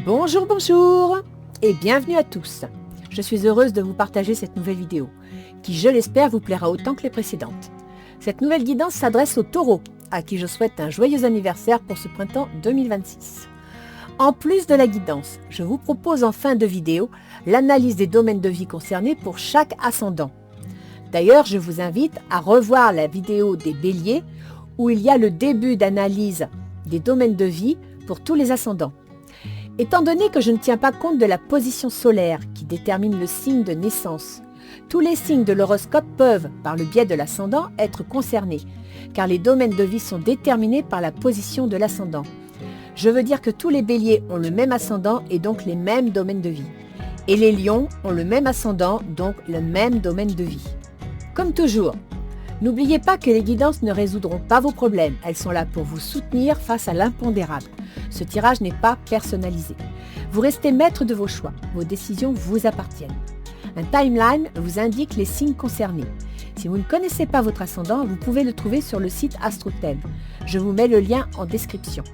Bonjour, bonjour et bienvenue à tous. Je suis heureuse de vous partager cette nouvelle vidéo, qui je l'espère vous plaira autant que les précédentes. Cette nouvelle guidance s'adresse aux taureaux, à qui je souhaite un joyeux anniversaire pour ce printemps 2026. En plus de la guidance, je vous propose en fin de vidéo l'analyse des domaines de vie concernés pour chaque ascendant. D'ailleurs, je vous invite à revoir la vidéo des béliers où il y a le début d'analyse des domaines de vie pour tous les ascendants. Étant donné que je ne tiens pas compte de la position solaire qui détermine le signe de naissance, tous les signes de l'horoscope peuvent, par le biais de l'ascendant, être concernés, car les domaines de vie sont déterminés par la position de l'ascendant. Je veux dire que tous les béliers ont le même ascendant et donc les mêmes domaines de vie. Et les lions ont le même ascendant, donc le même domaine de vie. Comme toujours, n'oubliez pas que les guidances ne résoudront pas vos problèmes, elles sont là pour vous soutenir face à l'impondérable. Ce tirage n'est pas personnalisé. Vous restez maître de vos choix, vos décisions vous appartiennent. Un timeline vous indique les signes concernés. Si vous ne connaissez pas votre ascendant, vous pouvez le trouver sur le site AstroThème. Je vous mets le lien en description.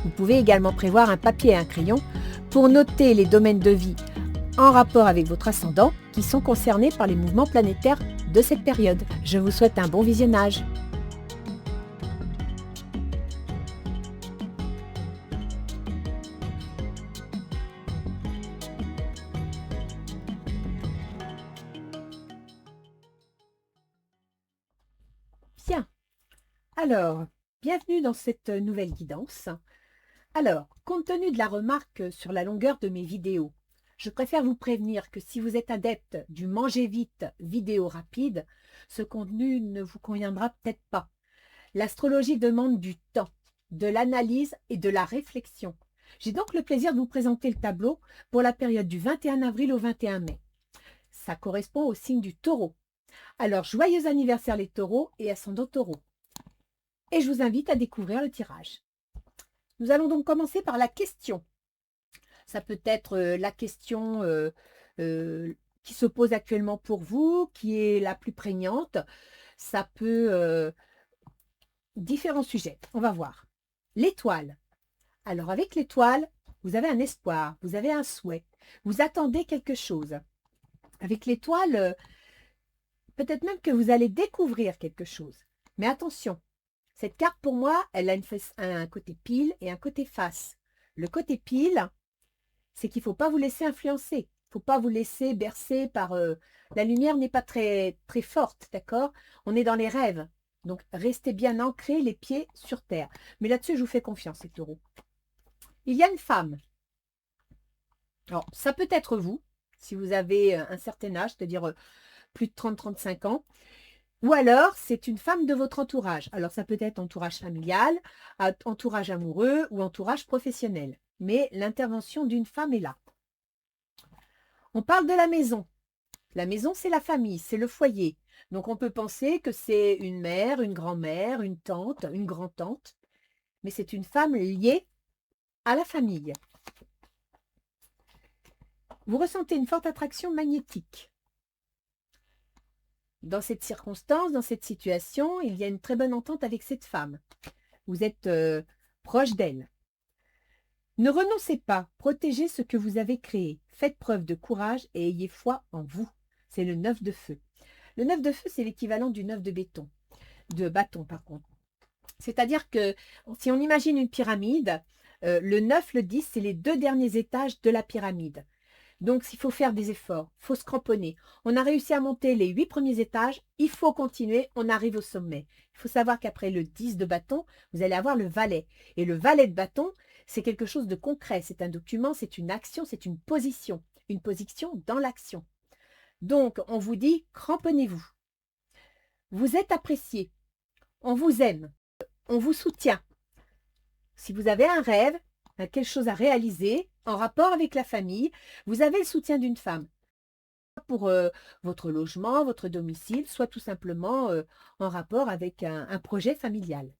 Vous pouvez également prévoir un papier et un crayon pour noter les domaines de vie en rapport avec votre ascendant qui sont concernés par les mouvements planétaires de cette période. Je vous souhaite un bon visionnage. Bien, alors, bienvenue dans cette nouvelle guidance. Alors, compte tenu de la remarque sur la longueur de mes vidéos, je préfère vous prévenir que si vous êtes adepte du manger vite vidéo rapide, ce contenu ne vous conviendra peut-être pas. L'astrologie demande du temps, de l'analyse et de la réflexion. J'ai donc le plaisir de vous présenter le tableau pour la période du 21 avril au 21 mai. Ça correspond au signe du taureau. Alors, joyeux anniversaire les taureaux et ascendants taureaux. Et je vous invite à découvrir le tirage. Nous allons donc commencer par la question. Ça peut être la question qui se pose actuellement pour vous, qui est la plus prégnante. Ça peut... différents sujets. On va voir. L'étoile. Alors avec l'étoile, vous avez un espoir, vous avez un souhait. Vous attendez quelque chose. Avec l'étoile, peut-être même que vous allez découvrir quelque chose. Mais attention, cette carte pour moi, elle a un côté pile et un côté face. Le côté pile, c'est qu'il ne faut pas vous laisser influencer. Il ne faut pas vous laisser bercer par... la lumière n'est pas très, très forte, d'accord? On est dans les rêves. Donc, restez bien ancrés, les pieds sur terre. Mais là-dessus, je vous fais confiance, les taureaux. Il y a une femme. Alors, ça peut être vous, si vous avez un certain âge, c'est-à-dire plus de 30-35 ans. Ou alors, c'est une femme de votre entourage. Alors, ça peut être entourage familial, entourage amoureux ou entourage professionnel. Mais l'intervention d'une femme est là. On parle de la maison. La maison, c'est la famille, c'est le foyer. Donc, on peut penser que c'est une mère, une grand-mère, une tante, une grand-tante. Mais c'est une femme liée à la famille. Vous ressentez une forte attraction magnétique. Dans cette circonstance, dans cette situation, il y a une très bonne entente avec cette femme. Vous êtes proche d'elle. Ne renoncez pas, protégez ce que vous avez créé. Faites preuve de courage et ayez foi en vous. C'est le 9 de feu. Le 9 de feu, c'est l'équivalent du 9 de béton. De bâton, par contre. C'est-à-dire que si on imagine une pyramide, le 9, le 10, c'est les deux derniers étages de la pyramide. Donc, il faut faire des efforts, il faut se cramponner. On a réussi à monter les 8 premiers étages, il faut continuer, on arrive au sommet. Il faut savoir qu'après le 10 de bâton, vous allez avoir le valet. Et le valet de bâton, c'est quelque chose de concret, c'est un document, c'est une action, c'est une position dans l'action. Donc, on vous dit, cramponnez-vous. Vous êtes apprécié, on vous aime, on vous soutient. Si vous avez un rêve, quelque chose à réaliser en rapport avec la famille, vous avez le soutien d'une femme. Pour votre logement, votre domicile, soit tout simplement en rapport avec un projet familial.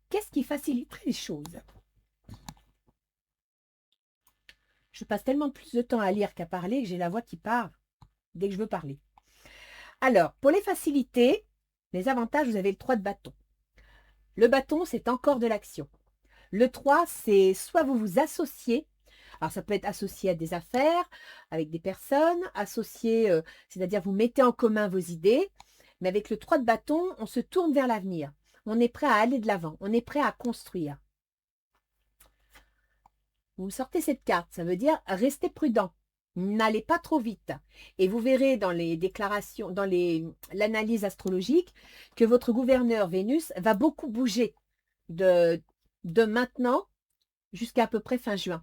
Qu'est-ce qui faciliterait les choses? Je passe tellement plus de temps à lire qu'à parler que j'ai la voix qui part dès que je veux parler. Alors, pour les facilités, les avantages, vous avez le 3 de bâton. Le bâton, c'est encore de l'action. Le 3, c'est soit vous vous associez, alors ça peut être associé à des affaires, avec des personnes, associé, c'est-à-dire vous mettez en commun vos idées, mais avec le 3 de bâton, on se tourne vers l'avenir. On est prêt à aller de l'avant, on est prêt à construire. Vous sortez cette carte, ça veut dire restez prudent. N'allez pas trop vite. Et vous verrez dans les déclarations, dans l'analyse astrologique, que votre gouverneur Vénus va beaucoup bouger de maintenant jusqu'à peu près fin juin.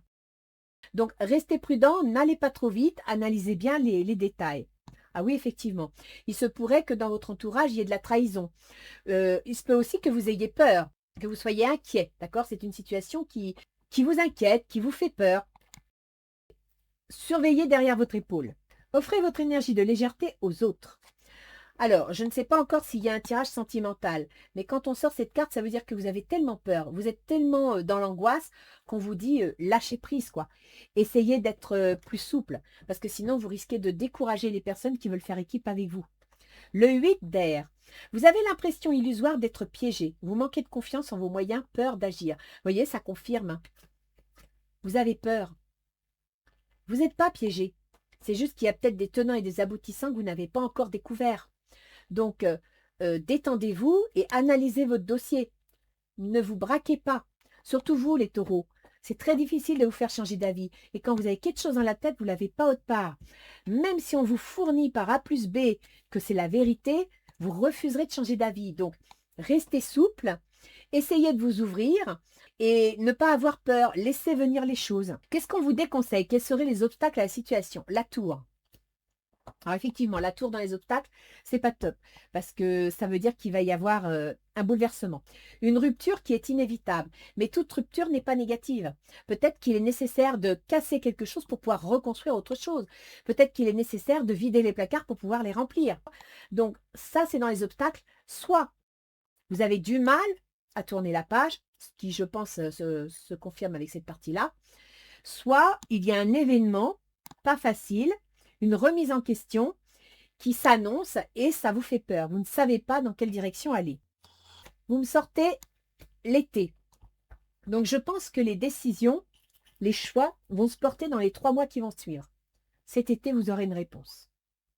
Donc, restez prudent, n'allez pas trop vite, analysez bien les détails. Ah oui, effectivement. Il se pourrait que dans votre entourage, il y ait de la trahison. Il se peut aussi que vous ayez peur, que vous soyez inquiet. D'accord? C'est une situation qui vous inquiète, qui vous fait peur. Surveillez derrière votre épaule. Offrez votre énergie de légèreté aux autres. Alors, je ne sais pas encore s'il y a un tirage sentimental, mais quand on sort cette carte, ça veut dire que vous avez tellement peur, vous êtes tellement dans l'angoisse qu'on vous dit lâchez prise, quoi. Essayez d'être plus souple, parce que sinon vous risquez de décourager les personnes qui veulent faire équipe avec vous. Le 8 d'air. Vous avez l'impression illusoire d'être piégé. Vous manquez de confiance en vos moyens, peur d'agir. Vous voyez, ça confirme. Vous avez peur. Vous n'êtes pas piégé. C'est juste qu'il y a peut-être des tenants et des aboutissants que vous n'avez pas encore découverts. Donc, détendez-vous et analysez votre dossier. Ne vous braquez pas. Surtout vous, les taureaux. C'est très difficile de vous faire changer d'avis. Et quand vous avez quelque chose dans la tête, vous ne l'avez pas autre part. Même si on vous fournit par A plus B que c'est la vérité, vous refuserez de changer d'avis. Donc, restez souple, essayez de vous ouvrir et ne pas avoir peur. Laissez venir les choses. Qu'est-ce qu'on vous déconseille? Quels seraient les obstacles à la situation? La tour. Alors effectivement, la tour dans les obstacles, c'est pas top parce que ça veut dire qu'il va y avoir un bouleversement, une rupture qui est inévitable. Mais toute rupture n'est pas négative. Peut-être qu'il est nécessaire de casser quelque chose pour pouvoir reconstruire autre chose. Peut-être qu'il est nécessaire de vider les placards pour pouvoir les remplir. Donc ça, c'est dans les obstacles. Soit vous avez du mal à tourner la page, ce qui, je pense, se confirme avec cette partie-là. Soit il y a un événement pas facile, une remise en question qui s'annonce et ça vous fait peur. Vous ne savez pas dans quelle direction aller. Vous me sortez l'été. Donc, je pense que les décisions, les choix vont se porter dans les 3 mois qui vont suivre. Cet été, vous aurez une réponse.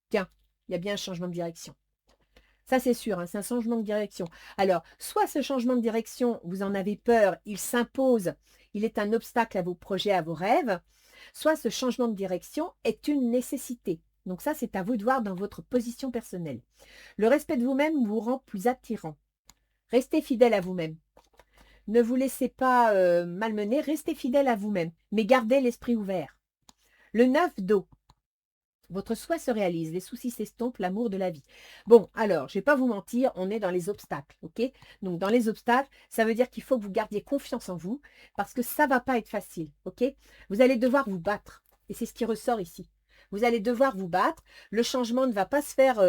Tiens, il y a bien un changement de direction. Ça, c'est sûr, hein, c'est un changement de direction. Alors, soit ce changement de direction, vous en avez peur, il s'impose, il est un obstacle à vos projets, à vos rêves, soit ce changement de direction est une nécessité. Donc ça, c'est à vous de voir dans votre position personnelle. Le respect de vous-même vous rend plus attirant. Restez fidèle à vous-même. Ne vous laissez pas malmener, restez fidèle à vous-même, mais gardez l'esprit ouvert. Le 9 d'eau. Votre souhait se réalise, les soucis s'estompent, l'amour de la vie. Bon, alors, je ne vais pas vous mentir, on est dans les obstacles, ok? Donc, dans les obstacles, ça veut dire qu'il faut que vous gardiez confiance en vous, parce que ça ne va pas être facile, ok? Vous allez devoir vous battre, et c'est ce qui ressort ici. Vous allez devoir vous battre, le changement ne va pas se faire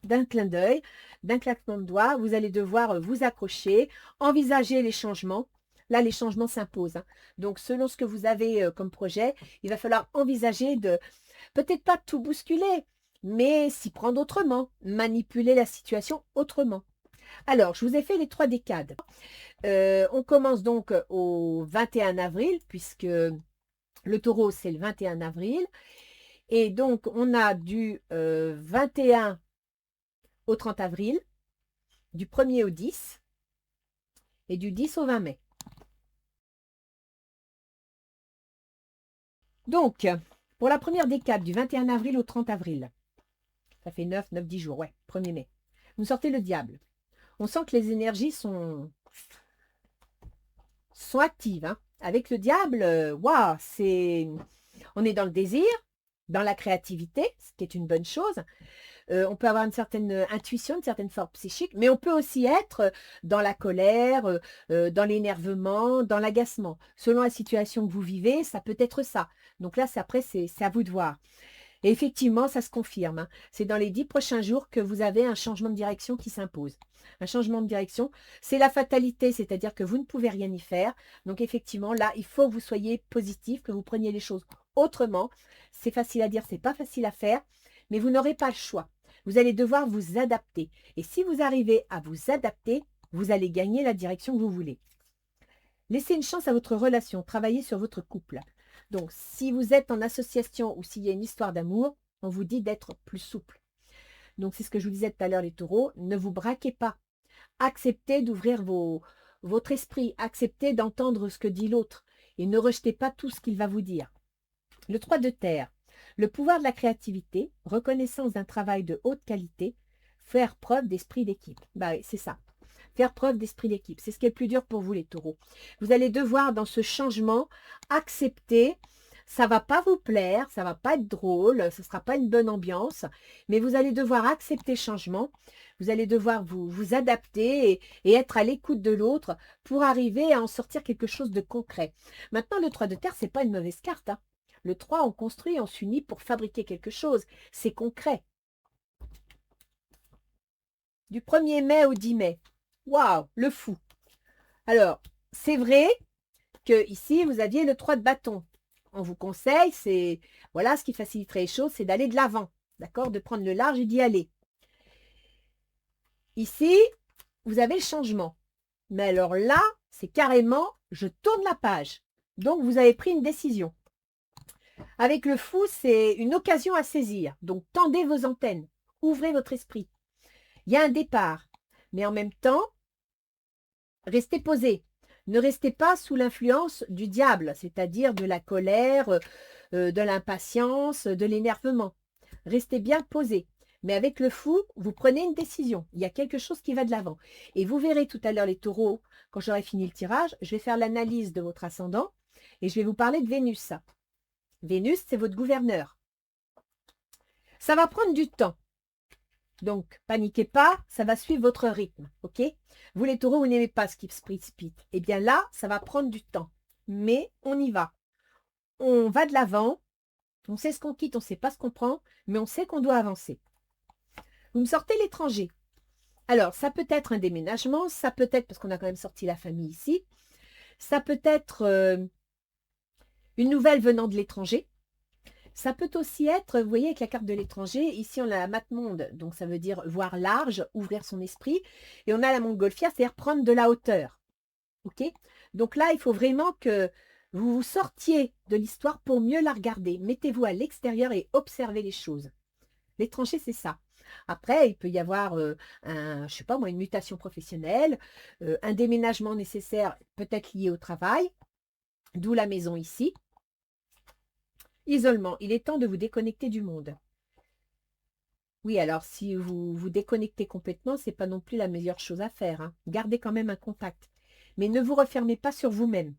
d'un clin d'œil, d'un claquement de doigts, vous allez devoir vous accrocher, envisager les changements. Là, les changements s'imposent, hein. Donc, selon ce que vous avez comme projet, il va falloir envisager de peut-être pas tout bousculer, mais s'y prendre autrement, manipuler la situation autrement. Alors, je vous ai fait les 3 décades. On commence donc au 21 avril, puisque le taureau, c'est le 21 avril. Et donc, on a du 21 au 30 avril, du 1er au 10 et du 10 au 20 mai. Donc, pour la première décade, du 21 avril au 30 avril, ça fait 9, 10 jours, ouais, 1er mai. Vous sortez le diable. On sent que les énergies sont actives, hein. Avec le diable, waouh, on est dans le désir, dans la créativité, ce qui est une bonne chose. On peut avoir une certaine intuition, une certaine force psychique, mais on peut aussi être dans la colère, dans l'énervement, dans l'agacement. Selon la situation que vous vivez, ça peut être ça. Donc là, après, c'est à vous de voir. Et effectivement, ça se confirme, hein. C'est dans les 10 prochains jours que vous avez un changement de direction qui s'impose. Un changement de direction, c'est la fatalité, c'est-à-dire que vous ne pouvez rien y faire. Donc effectivement, là, il faut que vous soyez positif, que vous preniez les choses autrement. C'est facile à dire, c'est pas facile à faire, mais vous n'aurez pas le choix. Vous allez devoir vous adapter. Et si vous arrivez à vous adapter, vous allez gagner la direction que vous voulez. Laissez une chance à votre relation, travaillez sur votre couple. Donc, si vous êtes en association ou s'il y a une histoire d'amour, on vous dit d'être plus souple. Donc, c'est ce que je vous disais tout à l'heure, les taureaux, ne vous braquez pas. Acceptez d'ouvrir votre esprit, acceptez d'entendre ce que dit l'autre et ne rejetez pas tout ce qu'il va vous dire. Le 3 de terre, le pouvoir de la créativité, reconnaissance d'un travail de haute qualité, faire preuve d'esprit d'équipe. Bah oui, c'est ça. Faire preuve d'esprit d'équipe. C'est ce qui est le plus dur pour vous, les taureaux. Vous allez devoir, dans ce changement, accepter. Ça ne va pas vous plaire, ça ne va pas être drôle, ce ne sera pas une bonne ambiance, mais vous allez devoir accepter le changement. Vous allez devoir vous adapter et être à l'écoute de l'autre pour arriver à en sortir quelque chose de concret. Maintenant, le 3 de terre, ce n'est pas une mauvaise carte, hein. Le 3, on construit, on s'unit pour fabriquer quelque chose. C'est concret. Du 1er mai au 10 mai. Waouh, le fou. Alors, c'est vrai que ici, vous aviez le 3 de bâton. On vous conseille, c'est voilà, ce qui faciliterait les choses, c'est d'aller de l'avant. D'accord? De prendre le large et d'y aller. Ici, vous avez le changement. Mais alors là, c'est carrément, je tourne la page. Donc, vous avez pris une décision. Avec le fou, c'est une occasion à saisir. Donc, tendez vos antennes. Ouvrez votre esprit. Il y a un départ. Mais en même temps, restez posé. Ne restez pas sous l'influence du diable, c'est-à-dire de la colère, de l'impatience, de l'énervement. Restez bien posé. Mais avec le fou, vous prenez une décision. Il y a quelque chose qui va de l'avant. Et vous verrez tout à l'heure les taureaux, quand j'aurai fini le tirage, je vais faire l'analyse de votre ascendant et je vais vous parler de Vénus. Vénus, c'est votre gouverneur. Ça va prendre du temps. Donc, paniquez pas, ça va suivre votre rythme, ok? Vous les taureaux, vous n'aimez pas ce qui se précipite. Eh bien là, ça va prendre du temps. Mais on y va. On va de l'avant. On sait ce qu'on quitte, on ne sait pas ce qu'on prend, mais on sait qu'on doit avancer. Vous me sortez l'étranger. Alors, ça peut être un déménagement, ça peut être, parce qu'on a quand même sorti la famille ici, ça peut être une nouvelle venant de l'étranger. Ça peut aussi être, vous voyez, avec la carte de l'étranger, ici on a la mate-monde, donc ça veut dire voir large, ouvrir son esprit, et on a la montgolfière, c'est-à-dire prendre de la hauteur. Ok? Donc là, il faut vraiment que vous vous sortiez de l'histoire pour mieux la regarder. Mettez-vous à l'extérieur et observez les choses. L'étranger, c'est ça. Après, il peut y avoir je sais pas moi, une mutation professionnelle, un déménagement nécessaire, peut-être lié au travail, d'où la maison ici. Isolement, il est temps de vous déconnecter du monde. Oui, alors si vous vous déconnectez complètement, ce n'est pas non plus la meilleure chose à faire, hein. Gardez quand même un contact. Mais ne vous refermez pas sur vous-même.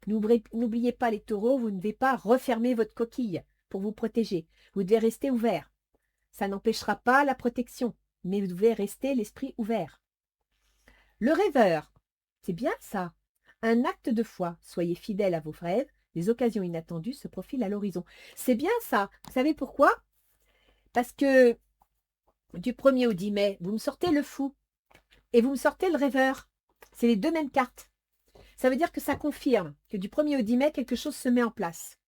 N'oubliez pas les taureaux, vous ne devez pas refermer votre coquille pour vous protéger. Vous devez rester ouvert. Ça n'empêchera pas la protection, mais vous devez rester l'esprit ouvert. Le rêveur, c'est bien ça. Un acte de foi. Soyez fidèle à vos rêves. Les occasions inattendues se profilent à l'horizon. C'est bien ça. Vous savez pourquoi? Parce que du 1er au 10 mai, vous me sortez le fou et vous me sortez le rêveur. C'est les deux mêmes cartes. Ça veut dire que ça confirme que du 1er au 10 mai, quelque chose se met en place.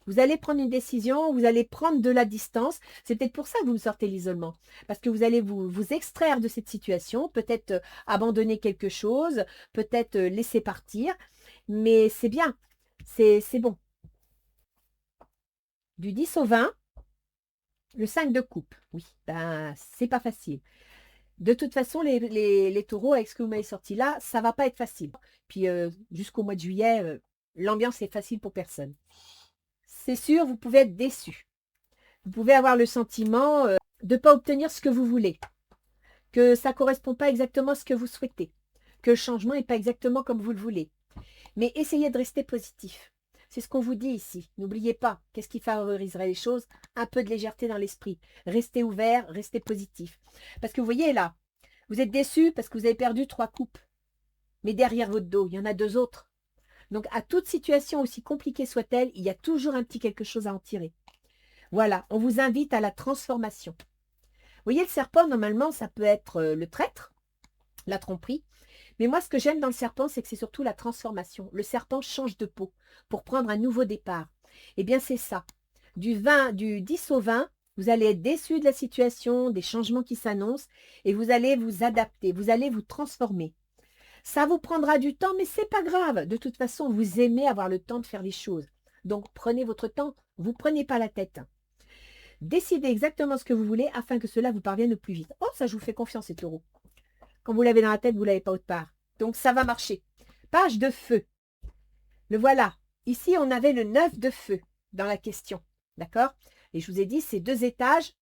Vous allez prendre une décision, vous allez prendre de la distance. C'est peut-être pour ça que vous me sortez l'isolement. Parce que vous allez vous extraire de cette situation, peut-être abandonner quelque chose, peut-être laisser partir. Mais c'est bien, c'est bon. Du 10 au 20, le 5 de coupe. Oui, ben c'est pas facile. De toute façon, les taureaux, avec ce que vous m'avez sorti là, ça va pas être facile. Puis jusqu'au mois de juillet, l'ambiance est facile pour personne. C'est sûr, vous pouvez être déçu. Vous pouvez avoir le sentiment de ne pas obtenir ce que vous voulez, que ça ne correspond pas exactement à ce que vous souhaitez, que le changement n'est pas exactement comme vous le voulez. Mais essayez de rester positif. C'est ce qu'on vous dit ici. N'oubliez pas, qu'est-ce qui favoriserait les choses? Un peu de légèreté dans l'esprit. Restez ouvert, restez positif. Parce que vous voyez là, vous êtes déçu parce que vous avez perdu 3 coupes. Mais derrière votre dos, il y en a 2 autres. Donc à toute situation, aussi compliquée soit-elle, il y a toujours un petit quelque chose à en tirer. Voilà, on vous invite à la transformation. Vous voyez, le serpent, normalement, ça peut être le traître, la tromperie. Mais moi, ce que j'aime dans le serpent, c'est que c'est surtout la transformation. Le serpent change de peau pour prendre un nouveau départ. Eh bien, c'est ça. Du 10 au 20, vous allez être déçu de la situation, des changements qui s'annoncent, et vous allez vous adapter, vous allez vous transformer. Ça vous prendra du temps, mais c'est pas grave. De toute façon, vous aimez avoir le temps de faire les choses. Donc, prenez votre temps, vous prenez pas la tête. Décidez exactement ce que vous voulez afin que cela vous parvienne au plus vite. Oh, ça, je vous fais confiance, ces taureaux. Quand vous l'avez dans la tête, vous ne l'avez pas autre part. Donc, ça va marcher. Page de feu. Le voilà. Ici, on avait le 9 de feu dans la question. D'accord? Et je vous ai dit, c'est 2 étages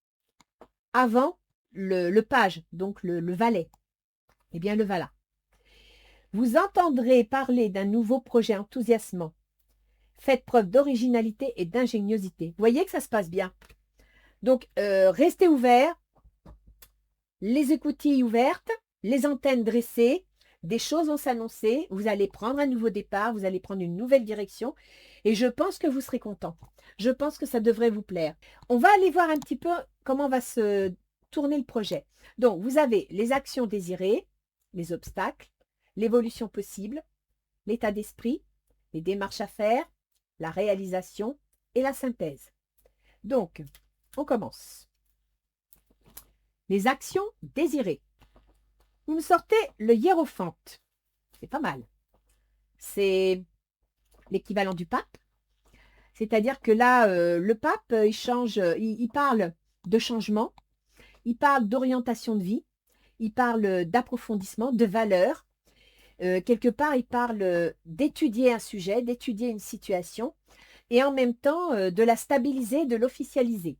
avant le page, donc le valet. Eh bien, le voilà. Vous entendrez parler d'un nouveau projet enthousiasmant. Faites preuve d'originalité et d'ingéniosité. Vous voyez que ça se passe bien. Donc, restez ouverts, les écoutilles ouvertes, les antennes dressées, des choses vont s'annoncer, vous allez prendre un nouveau départ, vous allez prendre une nouvelle direction et je pense que vous serez content. Je pense que ça devrait vous plaire. On va aller voir un petit peu comment va se tourner le projet. Donc, vous avez les actions désirées, les obstacles, l'évolution possible, l'état d'esprit, les démarches à faire, la réalisation et la synthèse. Donc, on commence. Les actions désirées. Vous me sortez le hiérophante. C'est pas mal. C'est l'équivalent du pape. C'est-à-dire que là, le pape, il change, il parle de changement, il parle d'orientation de vie, il parle d'approfondissement, de valeur. Quelque part, il parle d'étudier un sujet, d'étudier une situation et en même temps de la stabiliser, de l'officialiser.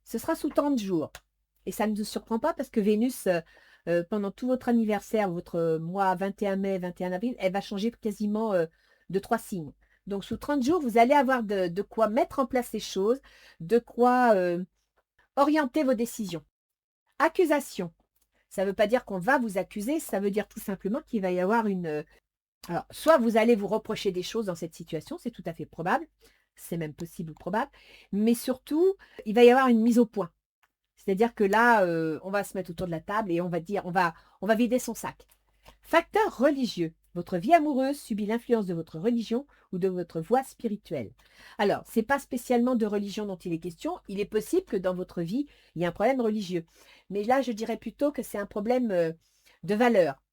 Ce sera sous 30 jours. Et ça ne nous surprend pas parce que Vénus, pendant tout votre anniversaire, votre mois 21 mai, 21 avril, elle va changer quasiment de 3 signes. Donc, sous 30 jours, vous allez avoir de quoi mettre en place les choses, de quoi orienter vos décisions. Accusation. Ça ne veut pas dire qu'on va vous accuser, ça veut dire tout simplement qu'il va y avoir une... Alors, soit vous allez vous reprocher des choses dans cette situation, c'est tout à fait probable, c'est même possible ou probable, mais surtout, il va y avoir une mise au point. C'est-à-dire que là, on va se mettre autour de la table et on va dire, on va vider son sac. Facteur religieux. Votre vie amoureuse subit l'influence de votre religion ou de votre voie spirituelle. Alors, ce n'est pas spécialement de religion dont il est question. Il est possible que dans votre vie, il y ait un problème religieux. Mais là, je dirais plutôt que c'est un problème de valeur.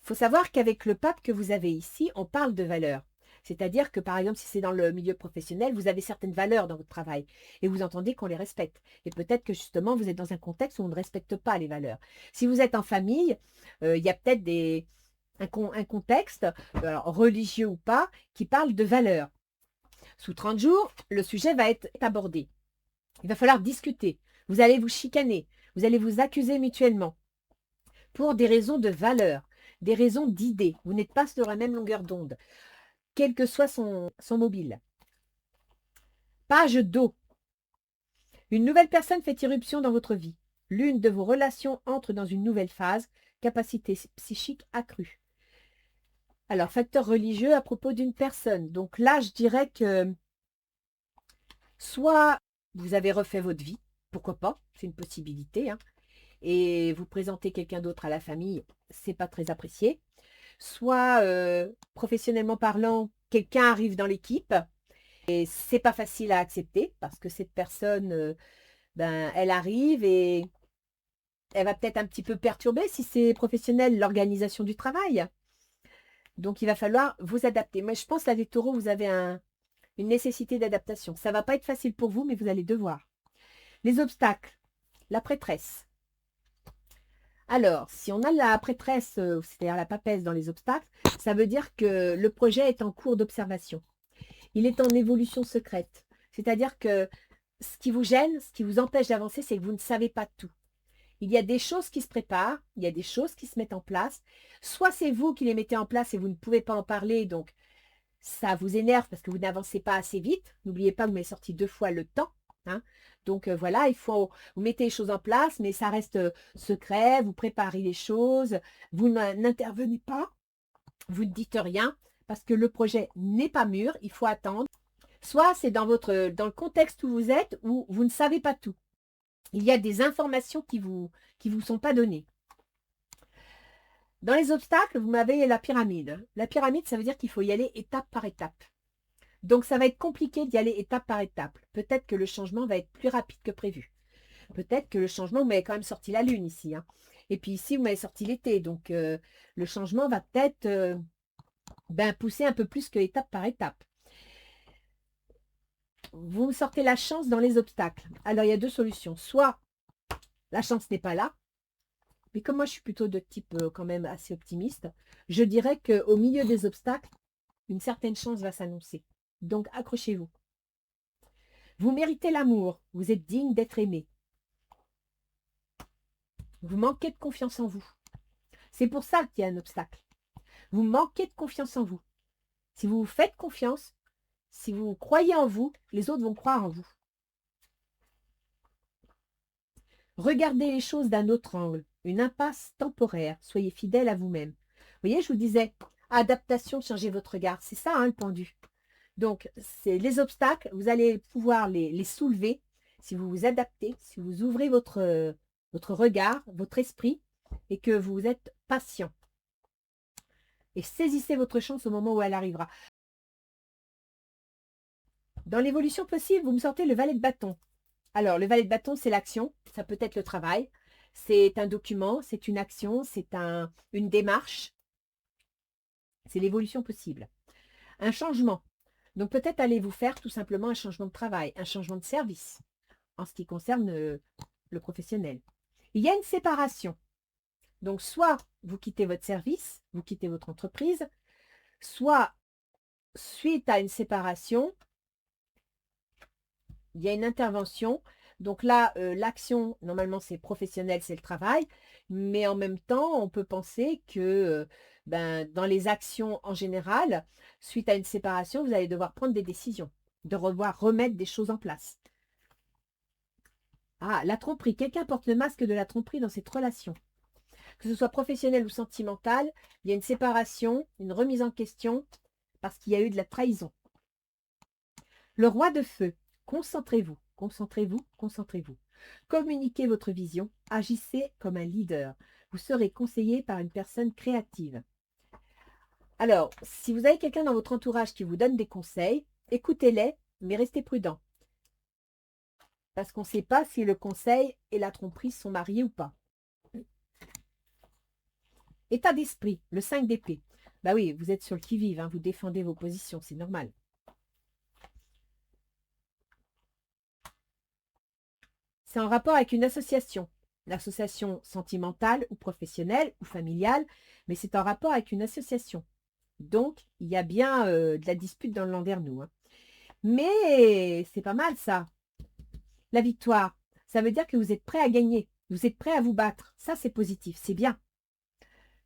Il faut savoir qu'avec le pape que vous avez ici, on parle de valeur. C'est-à-dire que, par exemple, si c'est dans le milieu professionnel, vous avez certaines valeurs dans votre travail et vous entendez qu'on les respecte. Et peut-être que justement, vous êtes dans un contexte où on ne respecte pas les valeurs. Si vous êtes en famille, il y a peut-être un contexte, religieux ou pas, qui parle de valeurs. Sous 30 jours, le sujet va être abordé. Il va falloir discuter. Vous allez vous chicaner. Vous allez vous accuser mutuellement pour des raisons de valeur, des raisons d'idées. Vous n'êtes pas sur la même longueur d'onde, quel que soit son mobile. Page d'eau. Une nouvelle personne fait irruption dans votre vie. L'une de vos relations entre dans une nouvelle phase, capacité psychique accrue. Alors, facteur religieux à propos d'une personne. Donc là, je dirais que soit vous avez refait votre vie, pourquoi pas, c'est une possibilité, hein, et vous présentez quelqu'un d'autre à la famille, c'est pas très apprécié. Soit, professionnellement parlant, quelqu'un arrive dans l'équipe et c'est pas facile à accepter parce que cette personne, ben, elle arrive et elle va peut-être un petit peu perturber, si c'est professionnel, l'organisation du travail. Donc, il va falloir vous adapter. Moi, je pense, là, les taureaux, vous avez une nécessité d'adaptation. Ça ne va pas être facile pour vous, mais vous allez devoir. Les obstacles. La prêtresse. Alors, si on a la prêtresse, c'est-à-dire la papesse dans les obstacles, ça veut dire que le projet est en cours d'observation. Il est en évolution secrète. C'est-à-dire que ce qui vous gêne, ce qui vous empêche d'avancer, c'est que vous ne savez pas tout. Il y a des choses qui se préparent, il y a des choses qui se mettent en place. Soit c'est vous qui les mettez en place et vous ne pouvez pas en parler, donc ça vous énerve parce que vous n'avancez pas assez vite. N'oubliez pas que vous m'avez sorti 2 fois le temps, hein. Donc voilà, il faut, vous mettez les choses en place, mais ça reste secret, vous préparez les choses, vous n'intervenez pas, vous ne dites rien parce que le projet n'est pas mûr, il faut attendre. Soit c'est dans le contexte où vous êtes, où vous ne savez pas tout. Il y a des informations qui vous sont pas données. Dans les obstacles, vous m'avez la pyramide. La pyramide, ça veut dire qu'il faut y aller étape par étape. Donc, ça va être compliqué d'y aller étape par étape. Peut-être que le changement va être plus rapide que prévu. Peut-être que le changement, vous m'avez quand même sorti la lune ici, hein. Et puis ici, vous m'avez sorti l'été, donc le changement va peut-être pousser un peu plus que étape par étape. Vous me sortez la chance dans les obstacles. Alors, il y a deux solutions. Soit la chance n'est pas là, mais comme moi, je suis plutôt de type quand même assez optimiste, je dirais qu'au milieu des obstacles, une certaine chance va s'annoncer. Donc, accrochez-vous. Vous méritez l'amour. Vous êtes digne d'être aimé. Vous manquez de confiance en vous. C'est pour ça qu'il y a un obstacle. Vous manquez de confiance en vous. Si vous vous faites confiance, si vous croyez en vous, les autres vont croire en vous. Regardez les choses d'un autre angle, une impasse temporaire. Soyez fidèle à vous-même. Vous voyez, je vous disais, adaptation, changez votre regard. C'est ça, hein, le pendu. Donc, c'est les obstacles, vous allez pouvoir les soulever si vous vous adaptez, si vous ouvrez votre regard, votre esprit et que vous êtes patient. Et saisissez votre chance au moment où elle arrivera. Dans l'évolution possible, vous me sortez le valet de bâton. Alors, le valet de bâton, c'est l'action. Ça peut être le travail. C'est un document, c'est une action, c'est une démarche. C'est l'évolution possible. Un changement. Donc, peut-être allez-vous faire tout simplement un changement de travail, un changement de service en ce qui concerne le professionnel. Il y a une séparation. Donc, soit vous quittez votre service, vous quittez votre entreprise, soit suite à une séparation, il y a une intervention. Donc là, l'action, normalement, c'est professionnel, c'est le travail. Mais en même temps, on peut penser que dans les actions en général, suite à une séparation, vous allez devoir prendre des décisions, de devoir remettre des choses en place. Ah, la tromperie. Quelqu'un porte le masque de la tromperie dans cette relation. Que ce soit professionnel ou sentimental, il y a une séparation, une remise en question, parce qu'il y a eu de la trahison. Le roi de feu. Concentrez-vous, concentrez-vous, concentrez-vous. Communiquez votre vision, agissez comme un leader. Vous serez conseillé par une personne créative. Alors, si vous avez quelqu'un dans votre entourage qui vous donne des conseils, écoutez-les, mais restez prudent. Parce qu'on ne sait pas si le conseil et la tromperie sont mariés ou pas. État d'esprit, le 5 d'épée. Bah oui, vous êtes sur le qui-vive, hein, vous défendez vos positions, c'est normal. C'est en rapport avec une association sentimentale ou professionnelle ou familiale, mais c'est en rapport avec une association. Donc, il y a bien de la dispute dans le landerneau. Hein. Mais c'est pas mal ça. La victoire, ça veut dire que vous êtes prêt à gagner, vous êtes prêt à vous battre. Ça, c'est positif, c'est bien.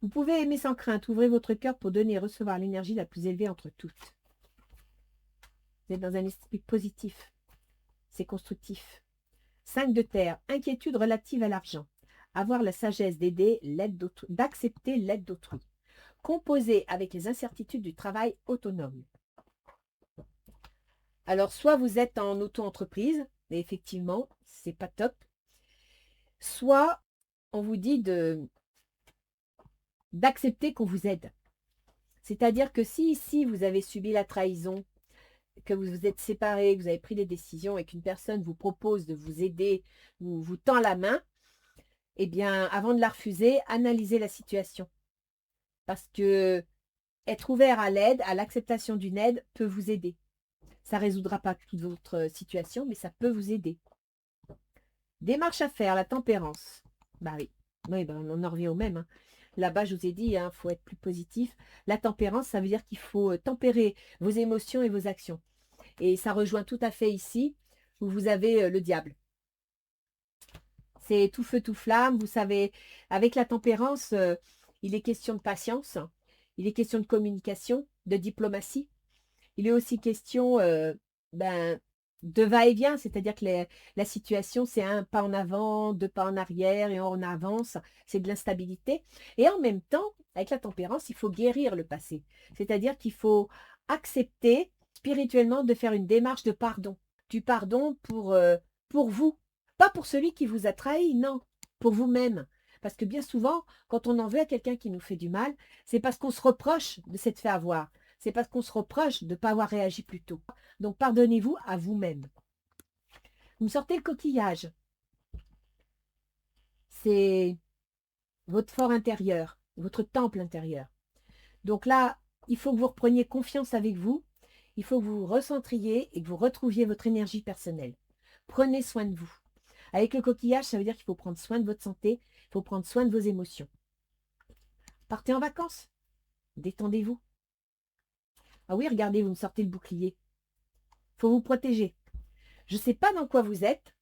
Vous pouvez aimer sans crainte, ouvrez votre cœur pour donner et recevoir l'énergie la plus élevée entre toutes. Vous êtes dans un esprit positif, c'est constructif. 5 de terre, inquiétude relative à l'argent. Avoir la sagesse d'accepter l'aide d'autrui. Composer avec les incertitudes du travail autonome. Alors, soit vous êtes en auto-entreprise, et effectivement, c'est pas top. Soit on vous dit d'accepter qu'on vous aide. C'est-à-dire que si ici vous avez subi la trahison, que vous vous êtes séparés, que vous avez pris des décisions et qu'une personne vous propose de vous aider ou vous tend la main, eh bien, avant de la refuser, analysez la situation. Parce que être ouvert à l'aide, à l'acceptation d'une aide, peut vous aider. Ça ne résoudra pas toute votre situation, mais ça peut vous aider. Démarche à faire, la tempérance. Bah oui, on en revient au même. Hein. Là-bas, je vous ai dit, il faut être plus positif. La tempérance, ça veut dire qu'il faut tempérer vos émotions et vos actions. Et ça rejoint tout à fait ici, où vous avez le diable. C'est tout feu, tout flamme. Vous savez, avec la tempérance, il est question de patience, il est question de communication, de diplomatie. Il est aussi question de va-et-vient, c'est-à-dire que la situation, c'est un pas en avant, deux pas en arrière et on avance. C'est de l'instabilité. Et en même temps, avec la tempérance, il faut guérir le passé. C'est-à-dire qu'il faut accepter spirituellement de faire une démarche de pardon. Du pardon pour vous, pas pour celui qui vous a trahi, non, pour vous-même. Parce que bien souvent, quand on en veut à quelqu'un qui nous fait du mal, c'est parce qu'on se reproche de s'être fait avoir. C'est parce qu'on se reproche de ne pas avoir réagi plus tôt. Donc, pardonnez-vous à vous-même. Vous me sortez le coquillage. C'est votre fort intérieur, votre temple intérieur. Donc là, il faut que vous repreniez confiance avec vous, il faut que vous vous recentriez et que vous retrouviez votre énergie personnelle. Prenez soin de vous. Avec le coquillage, ça veut dire qu'il faut prendre soin de votre santé, il faut prendre soin de vos émotions. Partez en vacances, détendez-vous. Ah oui, regardez, vous me sortez le bouclier. Il faut vous protéger. Je ne sais pas dans quoi vous êtes,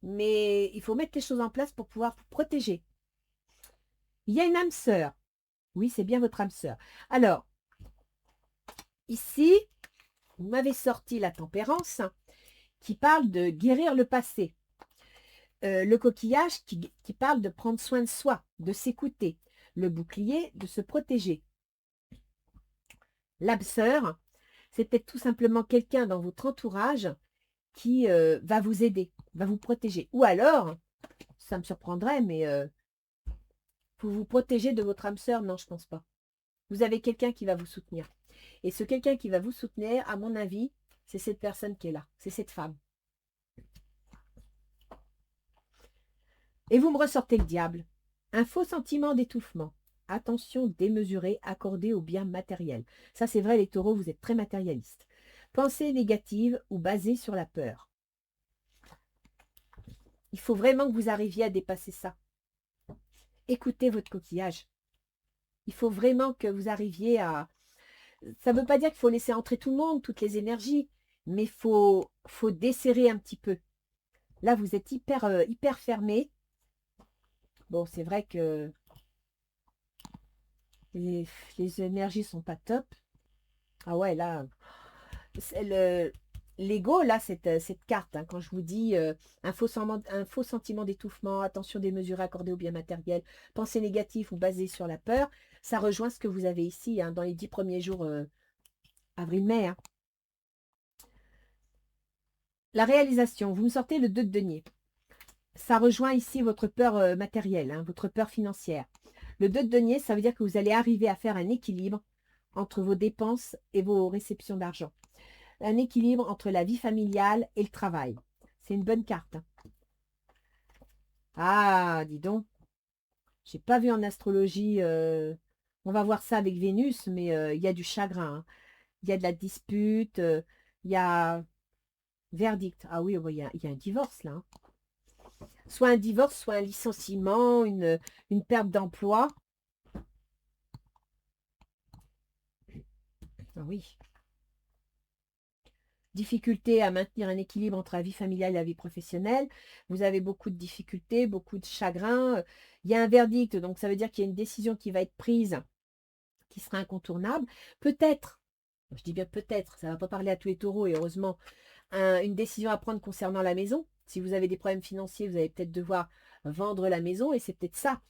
mais il faut mettre les choses en place pour pouvoir vous protéger. Il y a une âme sœur. Oui, c'est bien votre âme sœur. Alors, ici, vous m'avez sorti la tempérance qui parle de guérir le passé. Le coquillage qui parle de prendre soin de soi, de s'écouter. Le bouclier, de se protéger. L'âme sœur, c'est peut-être tout simplement quelqu'un dans votre entourage qui va vous aider, va vous protéger. Ou alors, ça me surprendrait, mais pour vous protéger de votre âme sœur, non, je ne pense pas. Vous avez quelqu'un qui va vous soutenir. Et ce quelqu'un qui va vous soutenir, à mon avis, c'est cette personne qui est là, c'est cette femme. Et vous me ressortez le diable. Un faux sentiment d'étouffement. Attention démesurée accordée aux biens matériels. Ça, c'est vrai, les taureaux, vous êtes très matérialistes. Pensée négative ou basée sur la peur. Il faut vraiment que vous arriviez à dépasser ça. Écoutez votre coquillage. Il faut vraiment que vous arriviez à... Ça ne veut pas dire qu'il faut laisser entrer tout le monde, toutes les énergies, mais faut desserrer un petit peu. Là, vous êtes hyper fermé. Bon, c'est vrai que les énergies sont pas top. Ah ouais, là, l'ego, là, cette carte, hein, quand je vous dis un faux sentiment d'étouffement, attention démesurée accordée au bien matériel, pensée négative ou basée sur la peur, ça rejoint ce que vous avez ici, hein, dans les 10 premiers jours avril-mai. Hein. La réalisation, vous me sortez le 2 de denier. Ça rejoint ici votre peur matérielle, hein, votre peur financière. Le 2 de denier, ça veut dire que vous allez arriver à faire un équilibre entre vos dépenses et vos réceptions d'argent. Un équilibre entre la vie familiale et le travail. C'est une bonne carte. Hein. Ah, dis donc. J'ai pas vu en astrologie. On va voir ça avec Vénus, mais il y a du chagrin. Hein. Il y a de la dispute. Il y a verdict. Ah oui, il y a un divorce là. Hein. Soit un divorce, soit un licenciement, une perte d'emploi. Ah oui. Difficulté à maintenir un équilibre entre la vie familiale et la vie professionnelle. Vous avez beaucoup de difficultés, beaucoup de chagrin. Il y a un verdict, donc ça veut dire qu'il y a une décision qui va être prise, qui sera incontournable. Peut-être, je dis bien peut-être, ça ne va pas parler à tous les taureaux et heureusement, une décision à prendre concernant la maison. Si vous avez des problèmes financiers, vous allez peut-être devoir vendre la maison et c'est peut-être ça.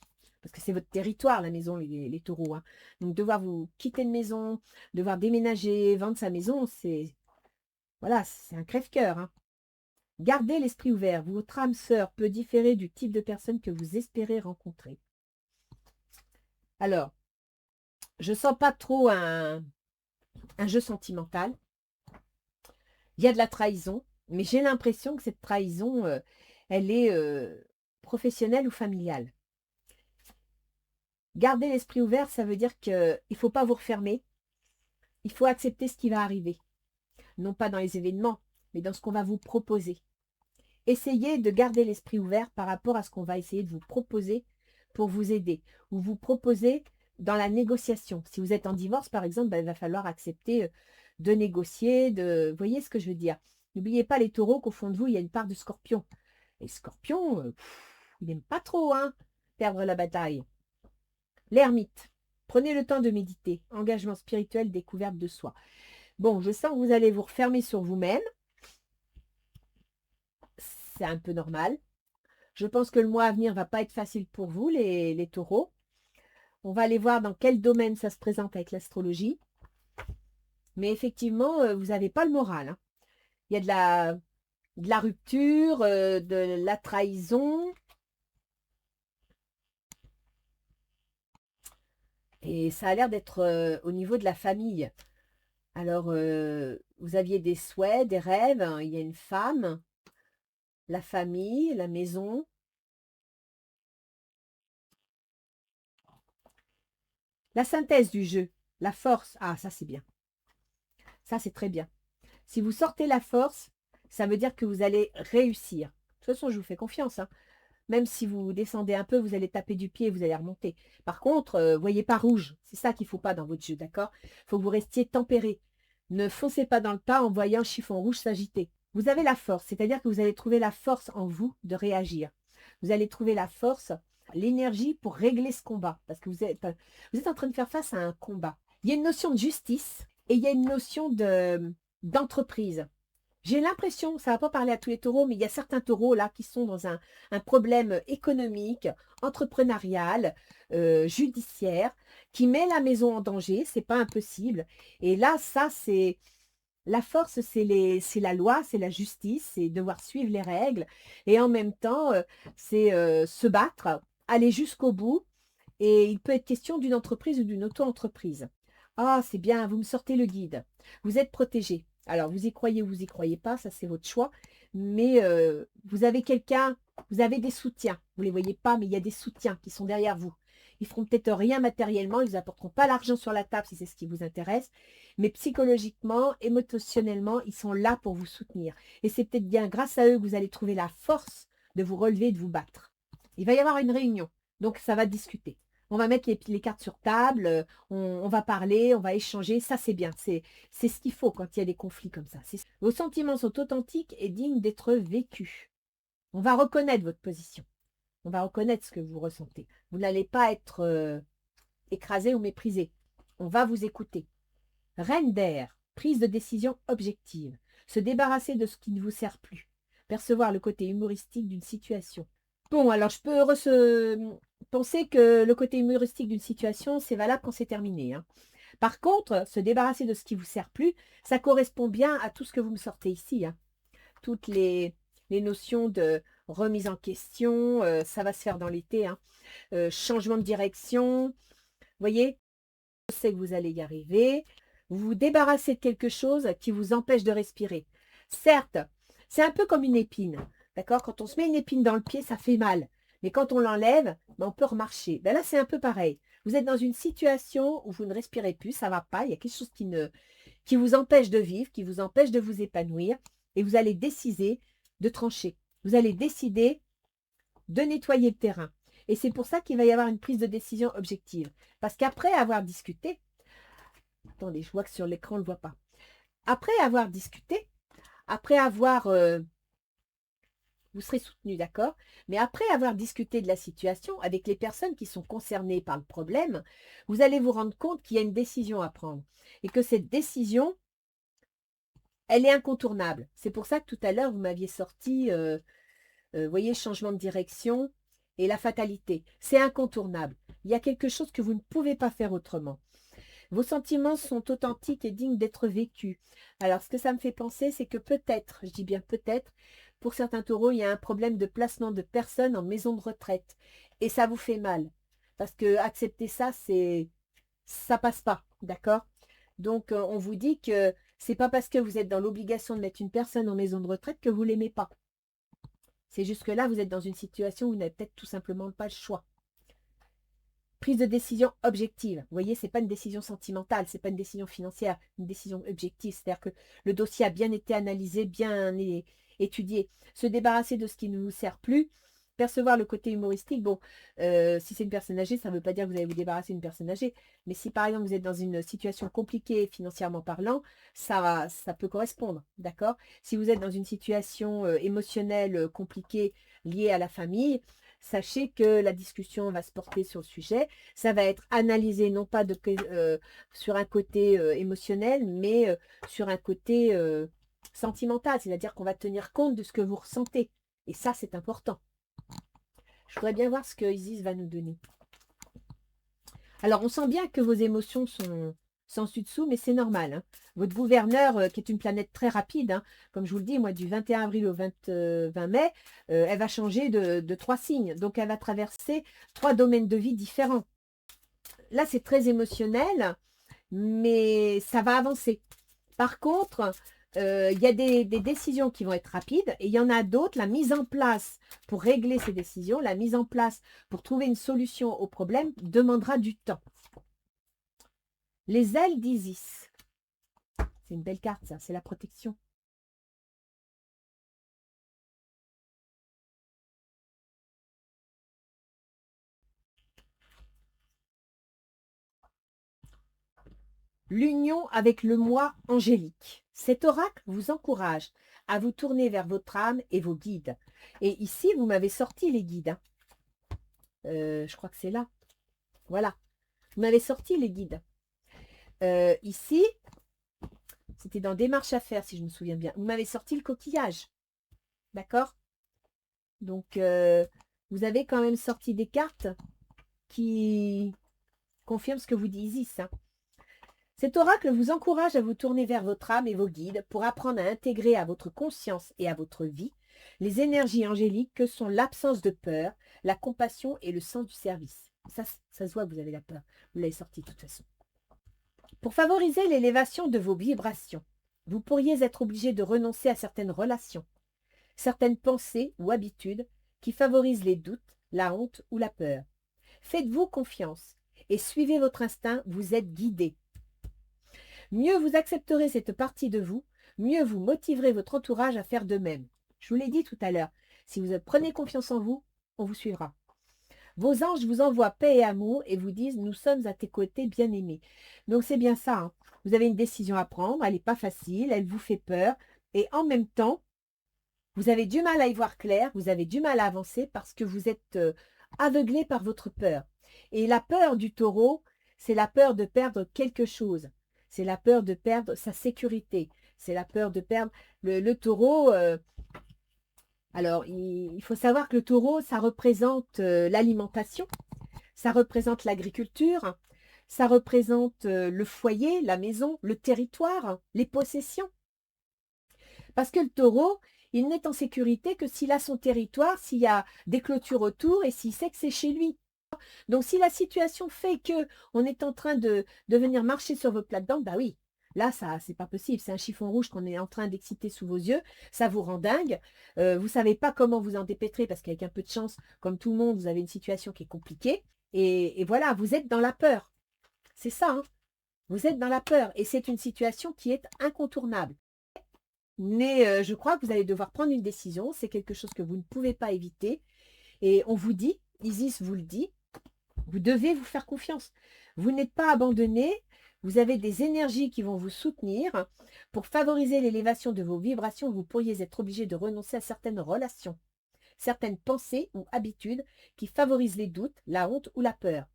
Parce que c'est votre territoire, la maison, les taureaux. Hein. Donc devoir vous quitter une maison, devoir déménager, vendre sa maison, c'est... Voilà, c'est un crève-cœur. Hein. Gardez l'esprit ouvert. Votre âme sœur peut différer du type de personne que vous espérez rencontrer. Alors, je ne sens pas trop un jeu sentimental. Il y a de la trahison, mais j'ai l'impression que cette trahison, elle est professionnelle ou familiale. Garder l'esprit ouvert, ça veut dire qu'il ne faut pas vous refermer. Il faut accepter ce qui va arriver. Non pas dans les événements, mais dans ce qu'on va vous proposer. Essayez de garder l'esprit ouvert par rapport à ce qu'on va essayer de vous proposer pour vous aider. Ou vous proposer dans la négociation. Si vous êtes en divorce, par exemple, ben, il va falloir accepter de négocier. Vous voyez ce que je veux dire? N'oubliez pas les taureaux qu'au fond de vous, il y a une part de scorpion. Et scorpion, il n'aime pas trop perdre la bataille. L'ermite. Prenez le temps de méditer. Engagement spirituel, découverte de soi. Bon, je sens que vous allez vous refermer sur vous-même. C'est un peu normal. Je pense que le mois à venir ne va pas être facile pour vous, les taureaux. On va aller voir dans quel domaine ça se présente avec l'astrologie. Mais effectivement, vous n'avez pas le moral. Hein. Il y a de la rupture, de la trahison. Et ça a l'air d'être au niveau de la famille. Alors, vous aviez des souhaits, des rêves. Hein. Il y a une femme, la famille, la maison. La synthèse du jeu, la force. Ah, ça c'est bien. Ça c'est très bien. Si vous sortez la force, ça veut dire que vous allez réussir. De toute façon, je vous fais confiance, hein. Même si vous descendez un peu, vous allez taper du pied et vous allez remonter. Par contre, voyez pas rouge. C'est ça qu'il ne faut pas dans votre jeu, d'accord? Il faut que vous restiez tempéré. Ne foncez pas dans le tas en voyant chiffon rouge s'agiter. Vous avez la force, c'est-à-dire que vous allez trouver la force en vous de réagir. Vous allez trouver la force, l'énergie pour régler ce combat. Parce que vous êtes en train de faire face à un combat. Il y a une notion de justice et il y a une notion d'entreprise. J'ai l'impression, ça ne va pas parler à tous les taureaux, mais il y a certains taureaux là qui sont dans un problème économique, entrepreneurial, judiciaire, qui met la maison en danger, c'est pas impossible. Et là, ça, c'est la force, c'est la loi, c'est la justice, c'est devoir suivre les règles. Et en même temps, c'est se battre, aller jusqu'au bout. Et il peut être question d'une entreprise ou d'une auto-entreprise. Ah, c'est bien, vous me sortez le guide. Vous êtes protégé. Alors, vous y croyez ou vous y croyez pas, ça c'est votre choix. Mais vous avez quelqu'un, vous avez des soutiens. Vous ne les voyez pas, mais il y a des soutiens qui sont derrière vous. Ils ne feront peut-être rien matériellement, ils ne vous apporteront pas l'argent sur la table si c'est ce qui vous intéresse. Mais psychologiquement, émotionnellement, ils sont là pour vous soutenir. Et c'est peut-être bien grâce à eux que vous allez trouver la force de vous relever et de vous battre. Il va y avoir une réunion, donc ça va discuter. On va mettre les cartes sur table, on va parler, on va échanger. Ça, c'est bien. C'est ce qu'il faut quand il y a des conflits comme ça. Vos sentiments sont authentiques et dignes d'être vécus. On va reconnaître votre position. On va reconnaître ce que vous ressentez. Vous n'allez pas être écrasé ou méprisé. On va vous écouter. Reine d'air, prise de décision objective. Se débarrasser de ce qui ne vous sert plus. Percevoir le côté humoristique d'une situation. Bon, alors je peux penser que le côté humoristique d'une situation, c'est valable quand c'est terminé, hein. Par contre, se débarrasser de ce qui ne vous sert plus, ça correspond bien à tout ce que vous me sortez ici, hein. Toutes les notions de remise en question, ça va se faire dans l'été, hein. Changement de direction, vous voyez, je sais que vous allez y arriver. Vous vous débarrassez de quelque chose qui vous empêche de respirer. Certes, c'est un peu comme une épine. D'accord? Quand on se met une épine dans le pied, ça fait mal. Mais quand on l'enlève, on peut remarcher. Ben là, c'est un peu pareil. Vous êtes dans une situation où vous ne respirez plus, ça ne va pas. Il y a quelque chose qui vous empêche de vivre, qui vous empêche de vous épanouir. Et vous allez décider de trancher. Vous allez décider de nettoyer le terrain. Et c'est pour ça qu'il va y avoir une prise de décision objective. Parce qu'après avoir discuté, attendez, je vois que sur l'écran, on ne le voit pas. Après avoir discuté, après avoir vous serez soutenu, d'accord? Mais après avoir discuté de la situation avec les personnes qui sont concernées par le problème, vous allez vous rendre compte qu'il y a une décision à prendre et que cette décision, elle est incontournable. C'est pour ça que tout à l'heure, vous m'aviez sorti, vous voyez, changement de direction et la fatalité. C'est incontournable. Il y a quelque chose que vous ne pouvez pas faire autrement. Vos sentiments sont authentiques et dignes d'être vécus. Alors, ce que ça me fait penser, c'est que peut-être, je dis bien peut-être, pour certains taureaux, il y a un problème de placement de personnes en maison de retraite. Et ça vous fait mal. Parce que accepter ça, ça passe pas. D'accord? Donc, on vous dit que c'est pas parce que vous êtes dans l'obligation de mettre une personne en maison de retraite que vous l'aimez pas. C'est juste que là, vous êtes dans une situation où vous n'avez peut-être tout simplement pas le choix. Prise de décision objective. Vous voyez, ce n'est pas une décision sentimentale, ce n'est pas une décision financière, une décision objective. C'est-à-dire que le dossier a bien été analysé, bien étudié. Se débarrasser de ce qui ne vous sert plus, percevoir le côté humoristique. Bon, si c'est une personne âgée, ça ne veut pas dire que vous allez vous débarrasser d'une personne âgée. Mais si par exemple vous êtes dans une situation compliquée financièrement parlant, ça peut correspondre. D'accord? Si vous êtes dans une situation émotionnelle compliquée liée à la famille, sachez que la discussion va se porter sur le sujet. Ça va être analysé non pas sur un côté émotionnel, mais sur un côté sentimental. C'est-à-dire qu'on va tenir compte de ce que vous ressentez. Et ça, c'est important. Je voudrais bien voir ce que Isis va nous donner. Alors, on sent bien que vos émotions sont sans dessus-dessous, mais c'est normal, hein. Votre gouverneur, qui est une planète très rapide, hein, comme je vous le dis, moi, du 21 avril au 20 mai, elle va changer de 3 signes. Donc, elle va traverser 3 domaines de vie différents. Là, c'est très émotionnel, mais ça va avancer. Par contre, il y a des décisions qui vont être rapides et il y en a d'autres, la mise en place pour régler ces décisions, la mise en place pour trouver une solution au problème demandera du temps. Les ailes d'Isis. C'est une belle carte, ça, c'est la protection. L'union avec le moi angélique. Cet oracle vous encourage à vous tourner vers votre âme et vos guides. Et ici, vous m'avez sorti les guides, hein. Je crois que c'est là. Voilà. Vous m'avez sorti les guides. Ici, c'était dans Démarche à faire, si je me souviens bien. Vous m'avez sorti le coquillage. D'accord? Donc, vous avez quand même sorti des cartes qui confirment ce que vous dit Isis, hein. Cet oracle vous encourage à vous tourner vers votre âme et vos guides pour apprendre à intégrer à votre conscience et à votre vie les énergies angéliques que sont l'absence de peur, la compassion et le sens du service. Ça se voit que vous avez la peur. Vous l'avez sorti de toute façon. Pour favoriser l'élévation de vos vibrations, vous pourriez être obligé de renoncer à certaines relations, certaines pensées ou habitudes qui favorisent les doutes, la honte ou la peur. Faites-vous confiance et suivez votre instinct, vous êtes guidé. Mieux vous accepterez cette partie de vous, mieux vous motiverez votre entourage à faire de même. Je vous l'ai dit tout à l'heure, si vous prenez confiance en vous, on vous suivra. Vos anges vous envoient paix et amour et vous disent « Nous sommes à tes côtés, bien-aimés ». Donc c'est bien ça, hein. Vous avez une décision à prendre, elle n'est pas facile, elle vous fait peur et en même temps, vous avez du mal à y voir clair, vous avez du mal à avancer parce que vous êtes aveuglé par votre peur. Et la peur du taureau, c'est la peur de perdre quelque chose. C'est la peur de perdre sa sécurité. C'est la peur de perdre le taureau. Alors, il faut savoir que le taureau, ça représente l'alimentation, ça représente l'agriculture, ça représente le foyer, la maison, le territoire, les possessions. Parce que le taureau, il n'est en sécurité que s'il a son territoire, s'il y a des clôtures autour et s'il sait que c'est chez lui. Donc, si la situation fait que on est en train de venir marcher sur vos plates-dents, bah oui, là, ça, c'est pas possible. C'est un chiffon rouge qu'on est en train d'exciter sous vos yeux. Ça vous rend dingue. Vous ne savez pas comment vous en dépêtrer parce qu'avec un peu de chance, comme tout le monde, vous avez une situation qui est compliquée. Et voilà, vous êtes dans la peur. C'est ça, hein. Vous êtes dans la peur. Et c'est une situation qui est incontournable. Mais je crois que vous allez devoir prendre une décision. C'est quelque chose que vous ne pouvez pas éviter. Et on vous dit, Isis vous le dit, vous devez vous faire confiance. Vous n'êtes pas abandonné. Vous avez des énergies qui vont vous soutenir. Pour favoriser l'élévation de vos vibrations, vous pourriez être obligé de renoncer à certaines relations, certaines pensées ou habitudes qui favorisent les doutes, la honte ou la peur.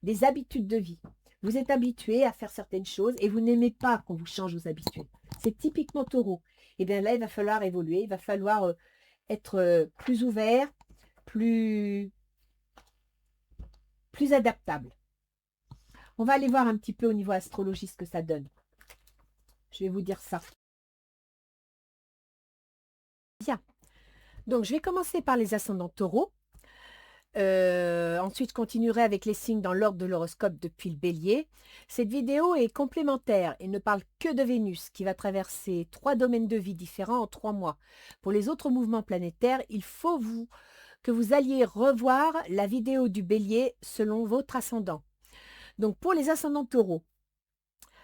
Des habitudes de vie. Vous êtes habitué à faire certaines choses et vous n'aimez pas qu'on vous change vos habitudes. C'est typiquement taureau. Et bien là, il va falloir évoluer, il va falloir être plus ouvert, plus adaptable. On va aller voir un petit peu au niveau astrologie ce que ça donne. Je vais vous dire ça. Bien. Donc, je vais commencer par les ascendants taureaux. Ensuite, je continuerai avec les signes dans l'ordre de l'horoscope depuis le bélier. Cette vidéo est complémentaire et ne parle que de Vénus qui va traverser 3 domaines de vie différents en 3 mois. Pour les autres mouvements planétaires, il faut que vous alliez revoir la vidéo du bélier selon votre ascendant. Donc, pour les ascendants taureaux,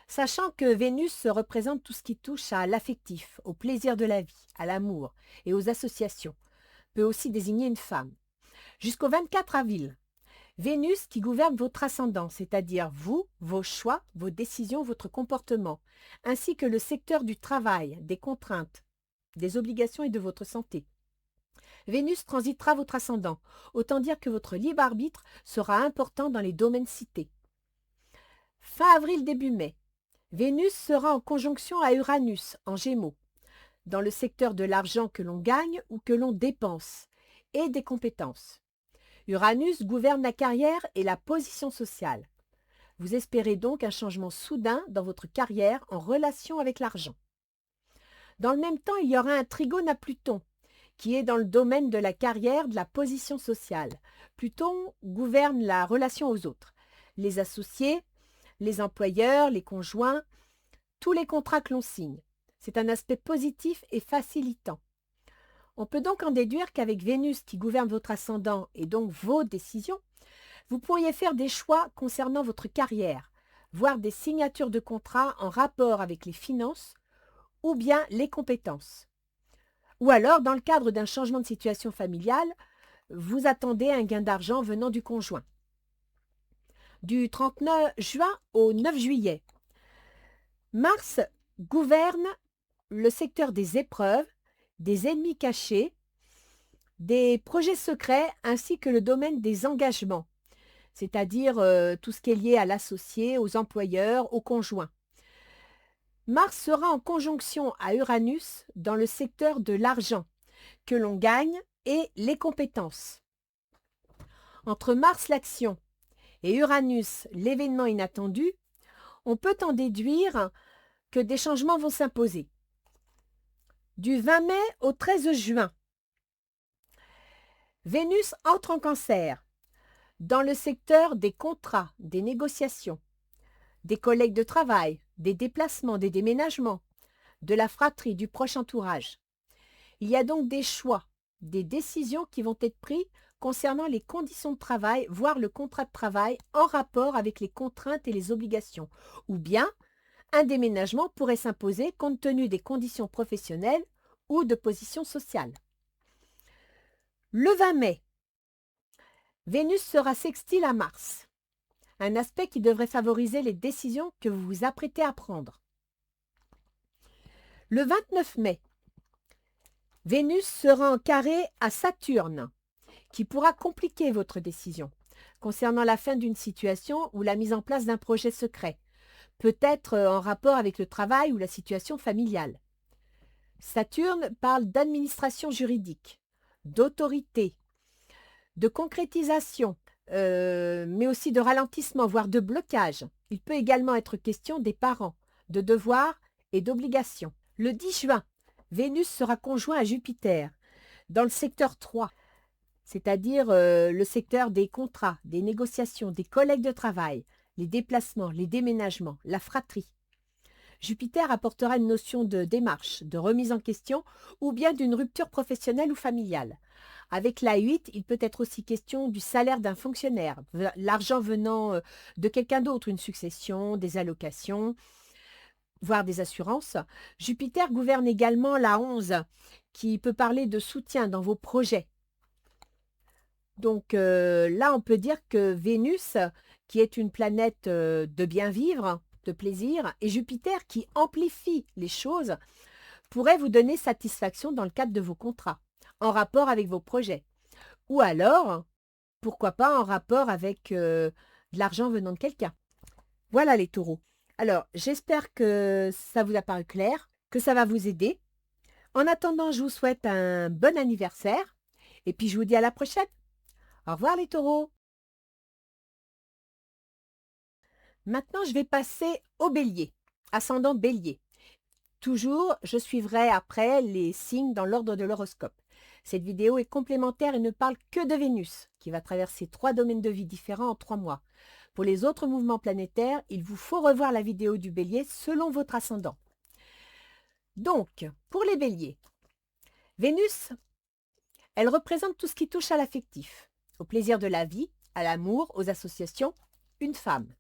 sachant que Vénus représente tout ce qui touche à l'affectif, au plaisir de la vie, à l'amour et aux associations, peut aussi désigner une femme. Jusqu'au 24 avril, Vénus qui gouverne votre ascendant, c'est-à-dire vous, vos choix, vos décisions, votre comportement, ainsi que le secteur du travail, des contraintes, des obligations et de votre santé. Vénus transitera votre ascendant, autant dire que votre libre arbitre sera important dans les domaines cités. Fin avril, début mai, Vénus sera en conjonction à Uranus, en Gémeaux, dans le secteur de l'argent que l'on gagne ou que l'on dépense, et des compétences. Uranus gouverne la carrière et la position sociale. Vous espérez donc un changement soudain dans votre carrière en relation avec l'argent. Dans le même temps, il y aura un trigone à Pluton, qui est dans le domaine de la carrière, de la position sociale. Pluton gouverne la relation aux autres, les associés, les employeurs, les conjoints, tous les contrats que l'on signe. C'est un aspect positif et facilitant. On peut donc en déduire qu'avec Vénus qui gouverne votre ascendant et donc vos décisions, vous pourriez faire des choix concernant votre carrière, voire des signatures de contrats en rapport avec les finances ou bien les compétences. Ou alors, dans le cadre d'un changement de situation familiale, vous attendez un gain d'argent venant du conjoint. Du 39 juin au 9 juillet, Mars gouverne le secteur des épreuves, des ennemis cachés, des projets secrets ainsi que le domaine des engagements, c'est-à-dire tout ce qui est lié à l'associé, aux employeurs, aux conjoints. Mars sera en conjonction à Uranus dans le secteur de l'argent, que l'on gagne, et les compétences. Entre Mars l'action et Uranus l'événement inattendu, on peut en déduire que des changements vont s'imposer. Du 20 mai au 13 juin, Vénus entre en Cancer, dans le secteur des contrats, des négociations, des collègues de travail, des déplacements, des déménagements, de la fratrie, du proche entourage. Il y a donc des choix, des décisions qui vont être prises concernant les conditions de travail, voire le contrat de travail en rapport avec les contraintes et les obligations. Ou bien, un déménagement pourrait s'imposer compte tenu des conditions professionnelles ou de position sociale. Le 20 mai, Vénus sera sextile à Mars, un aspect qui devrait favoriser les décisions que vous vous apprêtez à prendre. Le 29 mai, Vénus sera en carré à Saturne, qui pourra compliquer votre décision concernant la fin d'une situation ou la mise en place d'un projet secret, peut-être en rapport avec le travail ou la situation familiale. Saturne parle d'administration juridique, d'autorité, de concrétisation, mais aussi de ralentissement, voire de blocage. Il peut également être question des parents, de devoirs et d'obligations. Le 10 juin, Vénus sera conjoint à Jupiter, dans le secteur 3, c'est-à-dire le secteur des contrats, des négociations, des collègues de travail, les déplacements, les déménagements, la fratrie. Jupiter apportera une notion de démarche, de remise en question ou bien d'une rupture professionnelle ou familiale. Avec la 8, il peut être aussi question du salaire d'un fonctionnaire, l'argent venant de quelqu'un d'autre, une succession, des allocations, voire des assurances. Jupiter gouverne également la 11, qui peut parler de soutien dans vos projets. Donc là, on peut dire que Vénus, qui est une planète de bien vivre, de plaisir, et Jupiter, qui amplifie les choses, pourrait vous donner satisfaction dans le cadre de vos contrats, en rapport avec vos projets. Ou alors, pourquoi pas en rapport avec de l'argent venant de quelqu'un. Voilà les taureaux. Alors, j'espère que ça vous a paru clair, que ça va vous aider. En attendant, je vous souhaite un bon anniversaire, et puis je vous dis à la prochaine. Au revoir les taureaux. Maintenant, je vais passer au bélier, ascendant bélier. Toujours, je suivrai après les signes dans l'ordre de l'horoscope. Cette vidéo est complémentaire et ne parle que de Vénus, qui va traverser 3 domaines de vie différents en 3 mois. Pour les autres mouvements planétaires, il vous faut revoir la vidéo du bélier selon votre ascendant. Donc, pour les béliers, Vénus, elle représente tout ce qui touche à l'affectif, au plaisir de la vie, à l'amour, aux associations, une femme.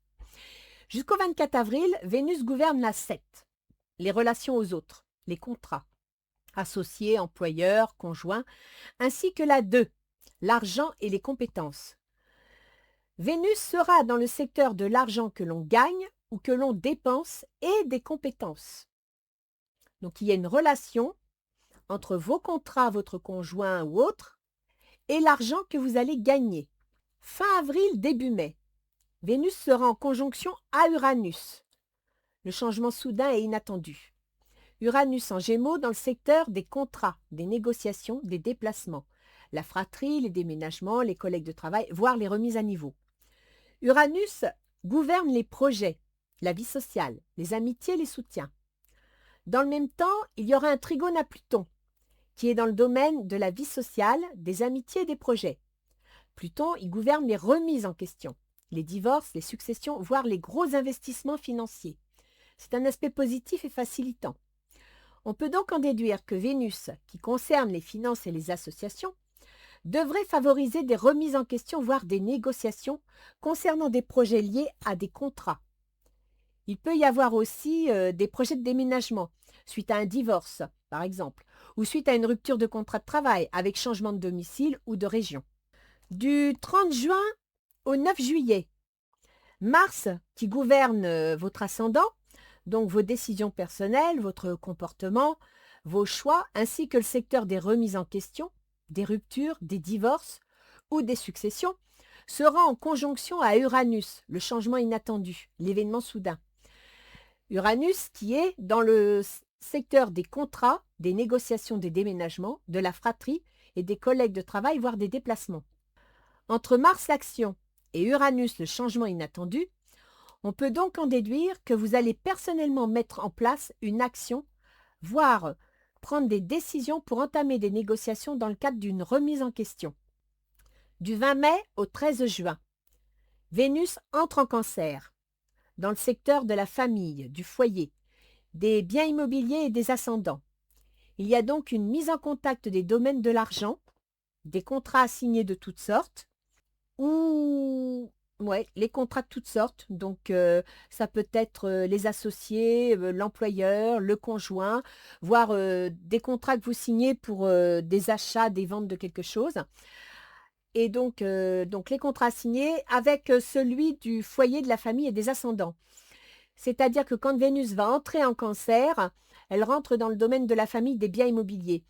Jusqu'au 24 avril, Vénus gouverne la 7, les relations aux autres, les contrats, associés, employeurs, conjoints, ainsi que la 2, l'argent et les compétences. Vénus sera dans le secteur de l'argent que l'on gagne ou que l'on dépense et des compétences. Donc il y a une relation entre vos contrats, votre conjoint ou autre, et l'argent que vous allez gagner. Fin avril, début mai, Vénus sera en conjonction à Uranus. Le changement soudain et inattendu. Uranus en Gémeaux dans le secteur des contrats, des négociations, des déplacements, la fratrie, les déménagements, les collègues de travail, voire les remises à niveau. Uranus gouverne les projets, la vie sociale, les amitiés, les soutiens. Dans le même temps, il y aura un trigone à Pluton, qui est dans le domaine de la vie sociale, des amitiés et des projets. Pluton, il gouverne les remises en question, les divorces, les successions, voire les gros investissements financiers. C'est un aspect positif et facilitant. On peut donc en déduire que Vénus, qui concerne les finances et les associations, devrait favoriser des remises en question, voire des négociations concernant des projets liés à des contrats. Il peut y avoir aussi des projets de déménagement, suite à un divorce, par exemple, ou suite à une rupture de contrat de travail avec changement de domicile ou de région. Du 30 juin au 9 juillet, Mars, qui gouverne votre ascendant, donc vos décisions personnelles, votre comportement, vos choix, ainsi que le secteur des remises en question, des ruptures, des divorces ou des successions, sera en conjonction à Uranus, le changement inattendu, l'événement soudain. Uranus qui est dans le secteur des contrats, des négociations, des déménagements, de la fratrie et des collègues de travail, voire des déplacements. Entre Mars l'action et Uranus le changement inattendu, on peut donc en déduire que vous allez personnellement mettre en place une action, voire prendre des décisions pour entamer des négociations dans le cadre d'une remise en question. Du 20 mai au 13 juin, Vénus entre en Cancer, dans le secteur de la famille, du foyer, des biens immobiliers et des ascendants. Il y a donc une mise en contact des domaines de l'argent, des contrats signés de toutes sortes, ou les contrats de toutes sortes. Donc, ça peut être les associés, l'employeur, le conjoint, voire des contrats que vous signez pour des achats, des ventes de quelque chose. Et donc les contrats signés avec celui du foyer, de la famille et des ascendants. C'est-à-dire que quand Vénus va entrer en Cancer, elle rentre dans le domaine de la famille des biens immobiliers.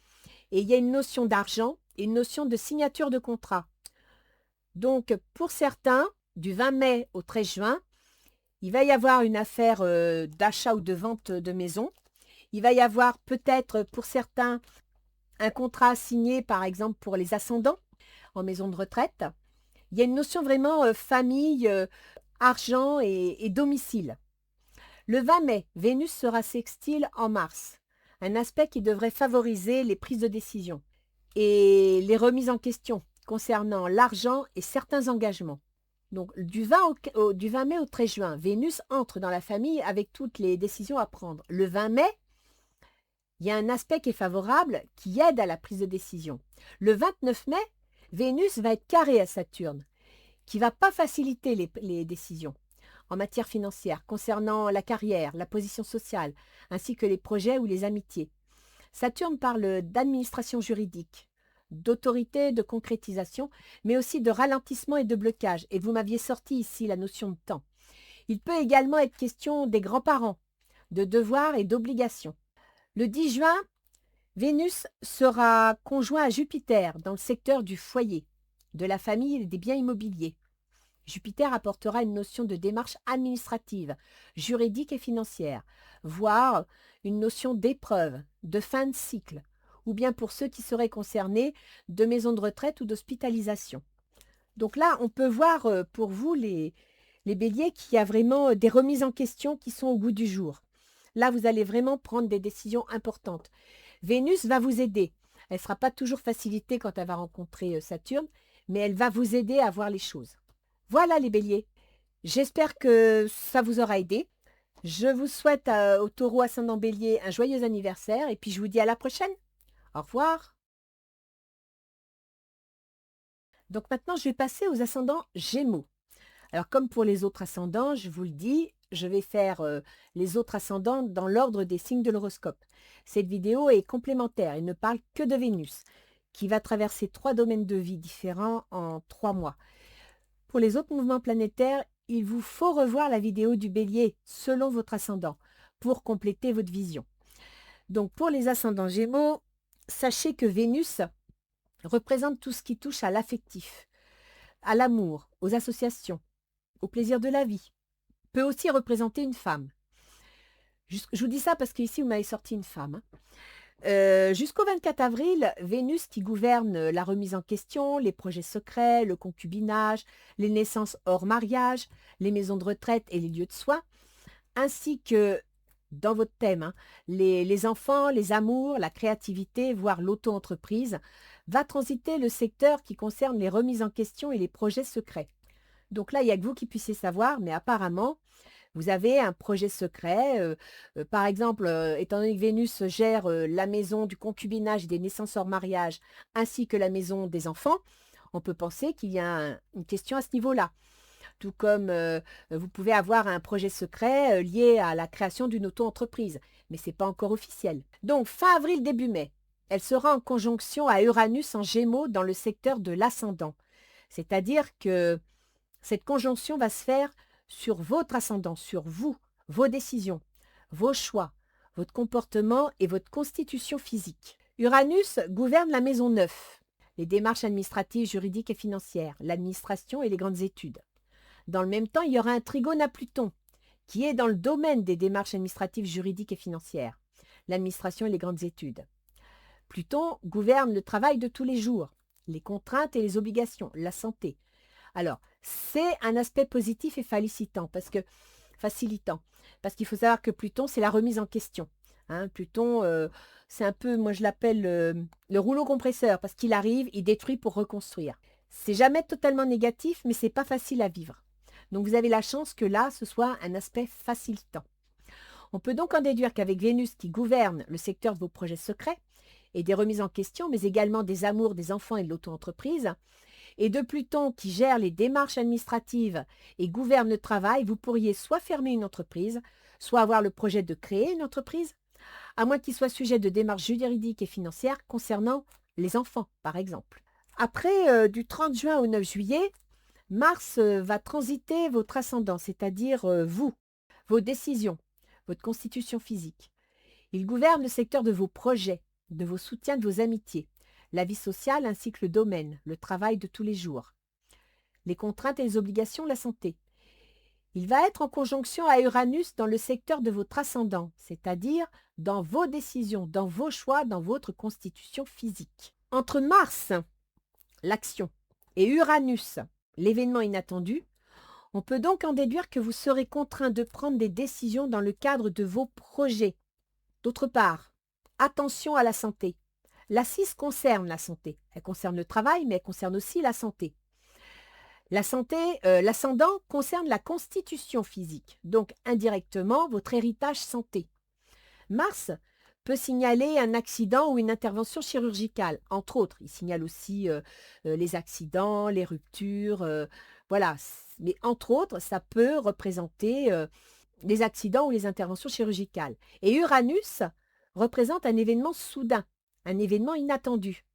Et il y a une notion d'argent et une notion de signature de contrat. Donc, pour certains, du 20 mai au 13 juin, il va y avoir une affaire d'achat ou de vente de maison. Il va y avoir peut-être pour certains un contrat signé, par exemple, pour les ascendants en maison de retraite. Il y a une notion vraiment famille, argent et domicile. Le 20 mai, Vénus sera sextile en Mars, un aspect qui devrait favoriser les prises de décision et les remises en question concernant l'argent et certains engagements. Donc, du 20 mai au 13 juin, Vénus entre dans la famille avec toutes les décisions à prendre. Le 20 mai, il y a un aspect qui est favorable, qui aide à la prise de décision. Le 29 mai, Vénus va être carrée à Saturne, qui ne va pas faciliter les décisions en matière financière, concernant la carrière, la position sociale, ainsi que les projets ou les amitiés. Saturne parle d'administration juridique, d'autorité, de concrétisation, mais aussi de ralentissement et de blocage. Et vous m'aviez sorti ici la notion de temps. Il peut également être question des grands-parents, de devoirs et d'obligations. Le 10 juin, Vénus sera conjoint à Jupiter dans le secteur du foyer, de la famille et des biens immobiliers. Jupiter apportera une notion de démarche administrative, juridique et financière, voire une notion d'épreuve, de fin de cycle, ou bien pour ceux qui seraient concernés de maisons de retraite ou d'hospitalisation. Donc là, on peut voir pour vous, les béliers, qu'il y a vraiment des remises en question qui sont au goût du jour. Là, vous allez vraiment prendre des décisions importantes. Vénus va vous aider. Elle ne sera pas toujours facilitée quand elle va rencontrer Saturne, mais elle va vous aider à voir les choses. Voilà les béliers. J'espère que ça vous aura aidé. Je vous souhaite au taureau ascendant bélier un joyeux anniversaire et puis je vous dis à la prochaine. Au revoir. Donc maintenant, je vais passer aux ascendants Gémeaux. Alors comme pour les autres ascendants, je vous le dis, je vais faire les autres ascendants dans l'ordre des signes de l'horoscope. Cette vidéo est complémentaire et ne parle que de Vénus, qui va traverser 3 domaines de vie différents en 3 mois. Pour les autres mouvements planétaires, il vous faut revoir la vidéo du bélier selon votre ascendant pour compléter votre vision. Donc pour les ascendants Gémeaux, sachez que Vénus représente tout ce qui touche à l'affectif, à l'amour, aux associations, au plaisir de la vie. Peut aussi représenter une femme. Je vous dis ça parce qu'ici, vous m'avez sorti une femme. Jusqu'au 24 avril, Vénus qui gouverne la remise en question, les projets secrets, le concubinage, les naissances hors mariage, les maisons de retraite et les lieux de soins, ainsi que, dans votre thème, les enfants, les amours, la créativité, voire l'auto-entreprise, va transiter le secteur qui concerne les remises en question et les projets secrets. Donc là, il n'y a que vous qui puissiez savoir, mais apparemment, vous avez un projet secret. Par exemple, étant donné que Vénus gère la maison du concubinage et des naissances hors mariage, ainsi que la maison des enfants, on peut penser qu'il y a une question à ce niveau-là. tout comme vous pouvez avoir un projet secret lié à la création d'une auto-entreprise, mais ce n'est pas encore officiel. Donc, fin avril, début mai, elle sera en conjonction à Uranus en Gémeaux dans le secteur de l'ascendant. C'est-à-dire que cette conjonction va se faire sur votre ascendant, sur vous, vos décisions, vos choix, votre comportement et votre constitution physique. Uranus gouverne la maison 9, les démarches administratives, juridiques et financières, l'administration et les grandes études. Dans le même temps, il y aura un trigone à Pluton, qui est dans le domaine des démarches administratives, juridiques et financières, l'administration et les grandes études. Pluton gouverne le travail de tous les jours, les contraintes et les obligations, la santé. Alors, c'est un aspect positif et facilitant, parce qu'il faut savoir que Pluton, c'est la remise en question. Hein, Pluton, c'est un peu, moi je l'appelle le rouleau compresseur, parce qu'il arrive, il détruit pour reconstruire. C'est jamais totalement négatif, mais c'est pas facile à vivre. Donc vous avez la chance que là, ce soit un aspect facilitant. On peut donc en déduire qu'avec Vénus qui gouverne le secteur de vos projets secrets et des remises en question, mais également des amours, des enfants et de l'auto-entreprise, et de Pluton qui gère les démarches administratives et gouverne le travail, vous pourriez soit fermer une entreprise, soit avoir le projet de créer une entreprise, à moins qu'il soit sujet de démarches juridiques et financières concernant les enfants, par exemple. Après, du 30 juin au 9 juillet, Mars va transiter votre ascendant, c'est-à-dire vous, vos décisions, votre constitution physique. Il gouverne le secteur de vos projets, de vos soutiens, de vos amitiés, la vie sociale ainsi que le domaine, le travail de tous les jours, les contraintes et les obligations, la santé. Il va être en conjonction à Uranus dans le secteur de votre ascendant, c'est-à-dire dans vos décisions, dans vos choix, dans votre constitution physique. Entre Mars, l'action, et Uranus, l'événement inattendu, on peut donc en déduire que vous serez contraint de prendre des décisions dans le cadre de vos projets. D'autre part, attention à la santé. L'A6 concerne la santé. Elle concerne le travail, mais elle concerne aussi la santé. La santé, l'ascendant concerne la constitution physique, donc indirectement votre héritage santé. Mars peut signaler un accident ou une intervention chirurgicale, entre autres. Il signale aussi les accidents, les ruptures, voilà. Mais entre autres, ça peut représenter les accidents ou les interventions chirurgicales. Et Uranus représente un événement soudain, un événement inattendu.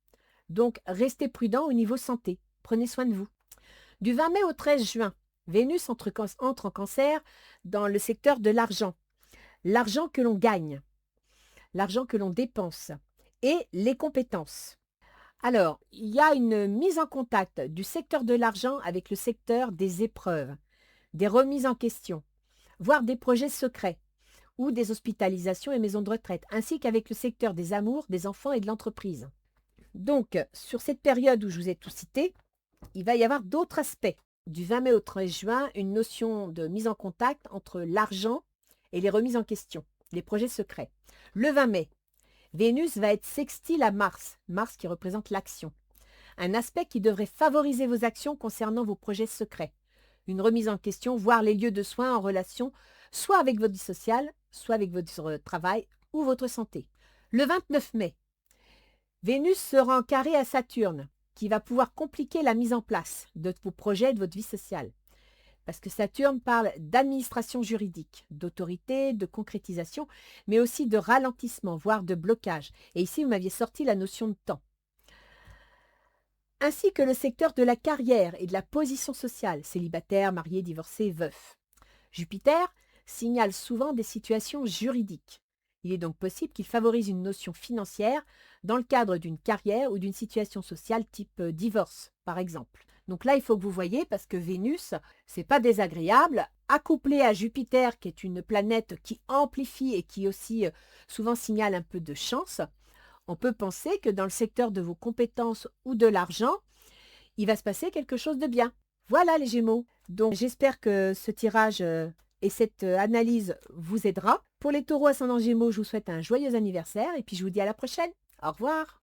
Donc, restez prudent au niveau santé. Prenez soin de vous. Du 20 mai au 13 juin, Vénus entre en Cancer dans le secteur de l'argent. L'argent que l'on gagne, l'argent que l'on dépense et les compétences. Alors, il y a une mise en contact du secteur de l'argent avec le secteur des épreuves, des remises en question, voire des projets secrets ou des hospitalisations et maisons de retraite, ainsi qu'avec le secteur des amours, des enfants et de l'entreprise. Donc, sur cette période où je vous ai tout cité, il va y avoir d'autres aspects. Du 20 mai au 13 juin, une notion de mise en contact entre l'argent et les remises en question, les projets secrets. Le 20 mai, Vénus va être sextile à Mars, Mars qui représente l'action. Un aspect qui devrait favoriser vos actions concernant vos projets secrets. Une remise en question, voire les lieux de soins en relation soit avec votre vie sociale, soit avec votre travail ou votre santé. Le 29 mai, Vénus sera en carré à Saturne, qui va pouvoir compliquer la mise en place de vos projets et de votre vie sociale. Parce que Saturne parle d'administration juridique, d'autorité, de concrétisation, mais aussi de ralentissement, voire de blocage. Et ici, vous m'aviez sorti la notion de temps. Ainsi que le secteur de la carrière et de la position sociale, célibataire, marié, divorcé, veuf. Jupiter signale souvent des situations juridiques. Il est donc possible qu'il favorise une notion financière dans le cadre d'une carrière ou d'une situation sociale type divorce, par exemple. Donc là, il faut que vous voyez, parce que Vénus, c'est pas désagréable, accouplé à Jupiter, qui est une planète qui amplifie et qui aussi souvent signale un peu de chance, on peut penser que dans le secteur de vos compétences ou de l'argent, il va se passer quelque chose de bien. Voilà les Gémeaux. Donc j'espère que ce tirage et cette analyse vous aidera. Pour les taureaux ascendant Gémeaux, je vous souhaite un joyeux anniversaire et puis je vous dis à la prochaine. Au revoir.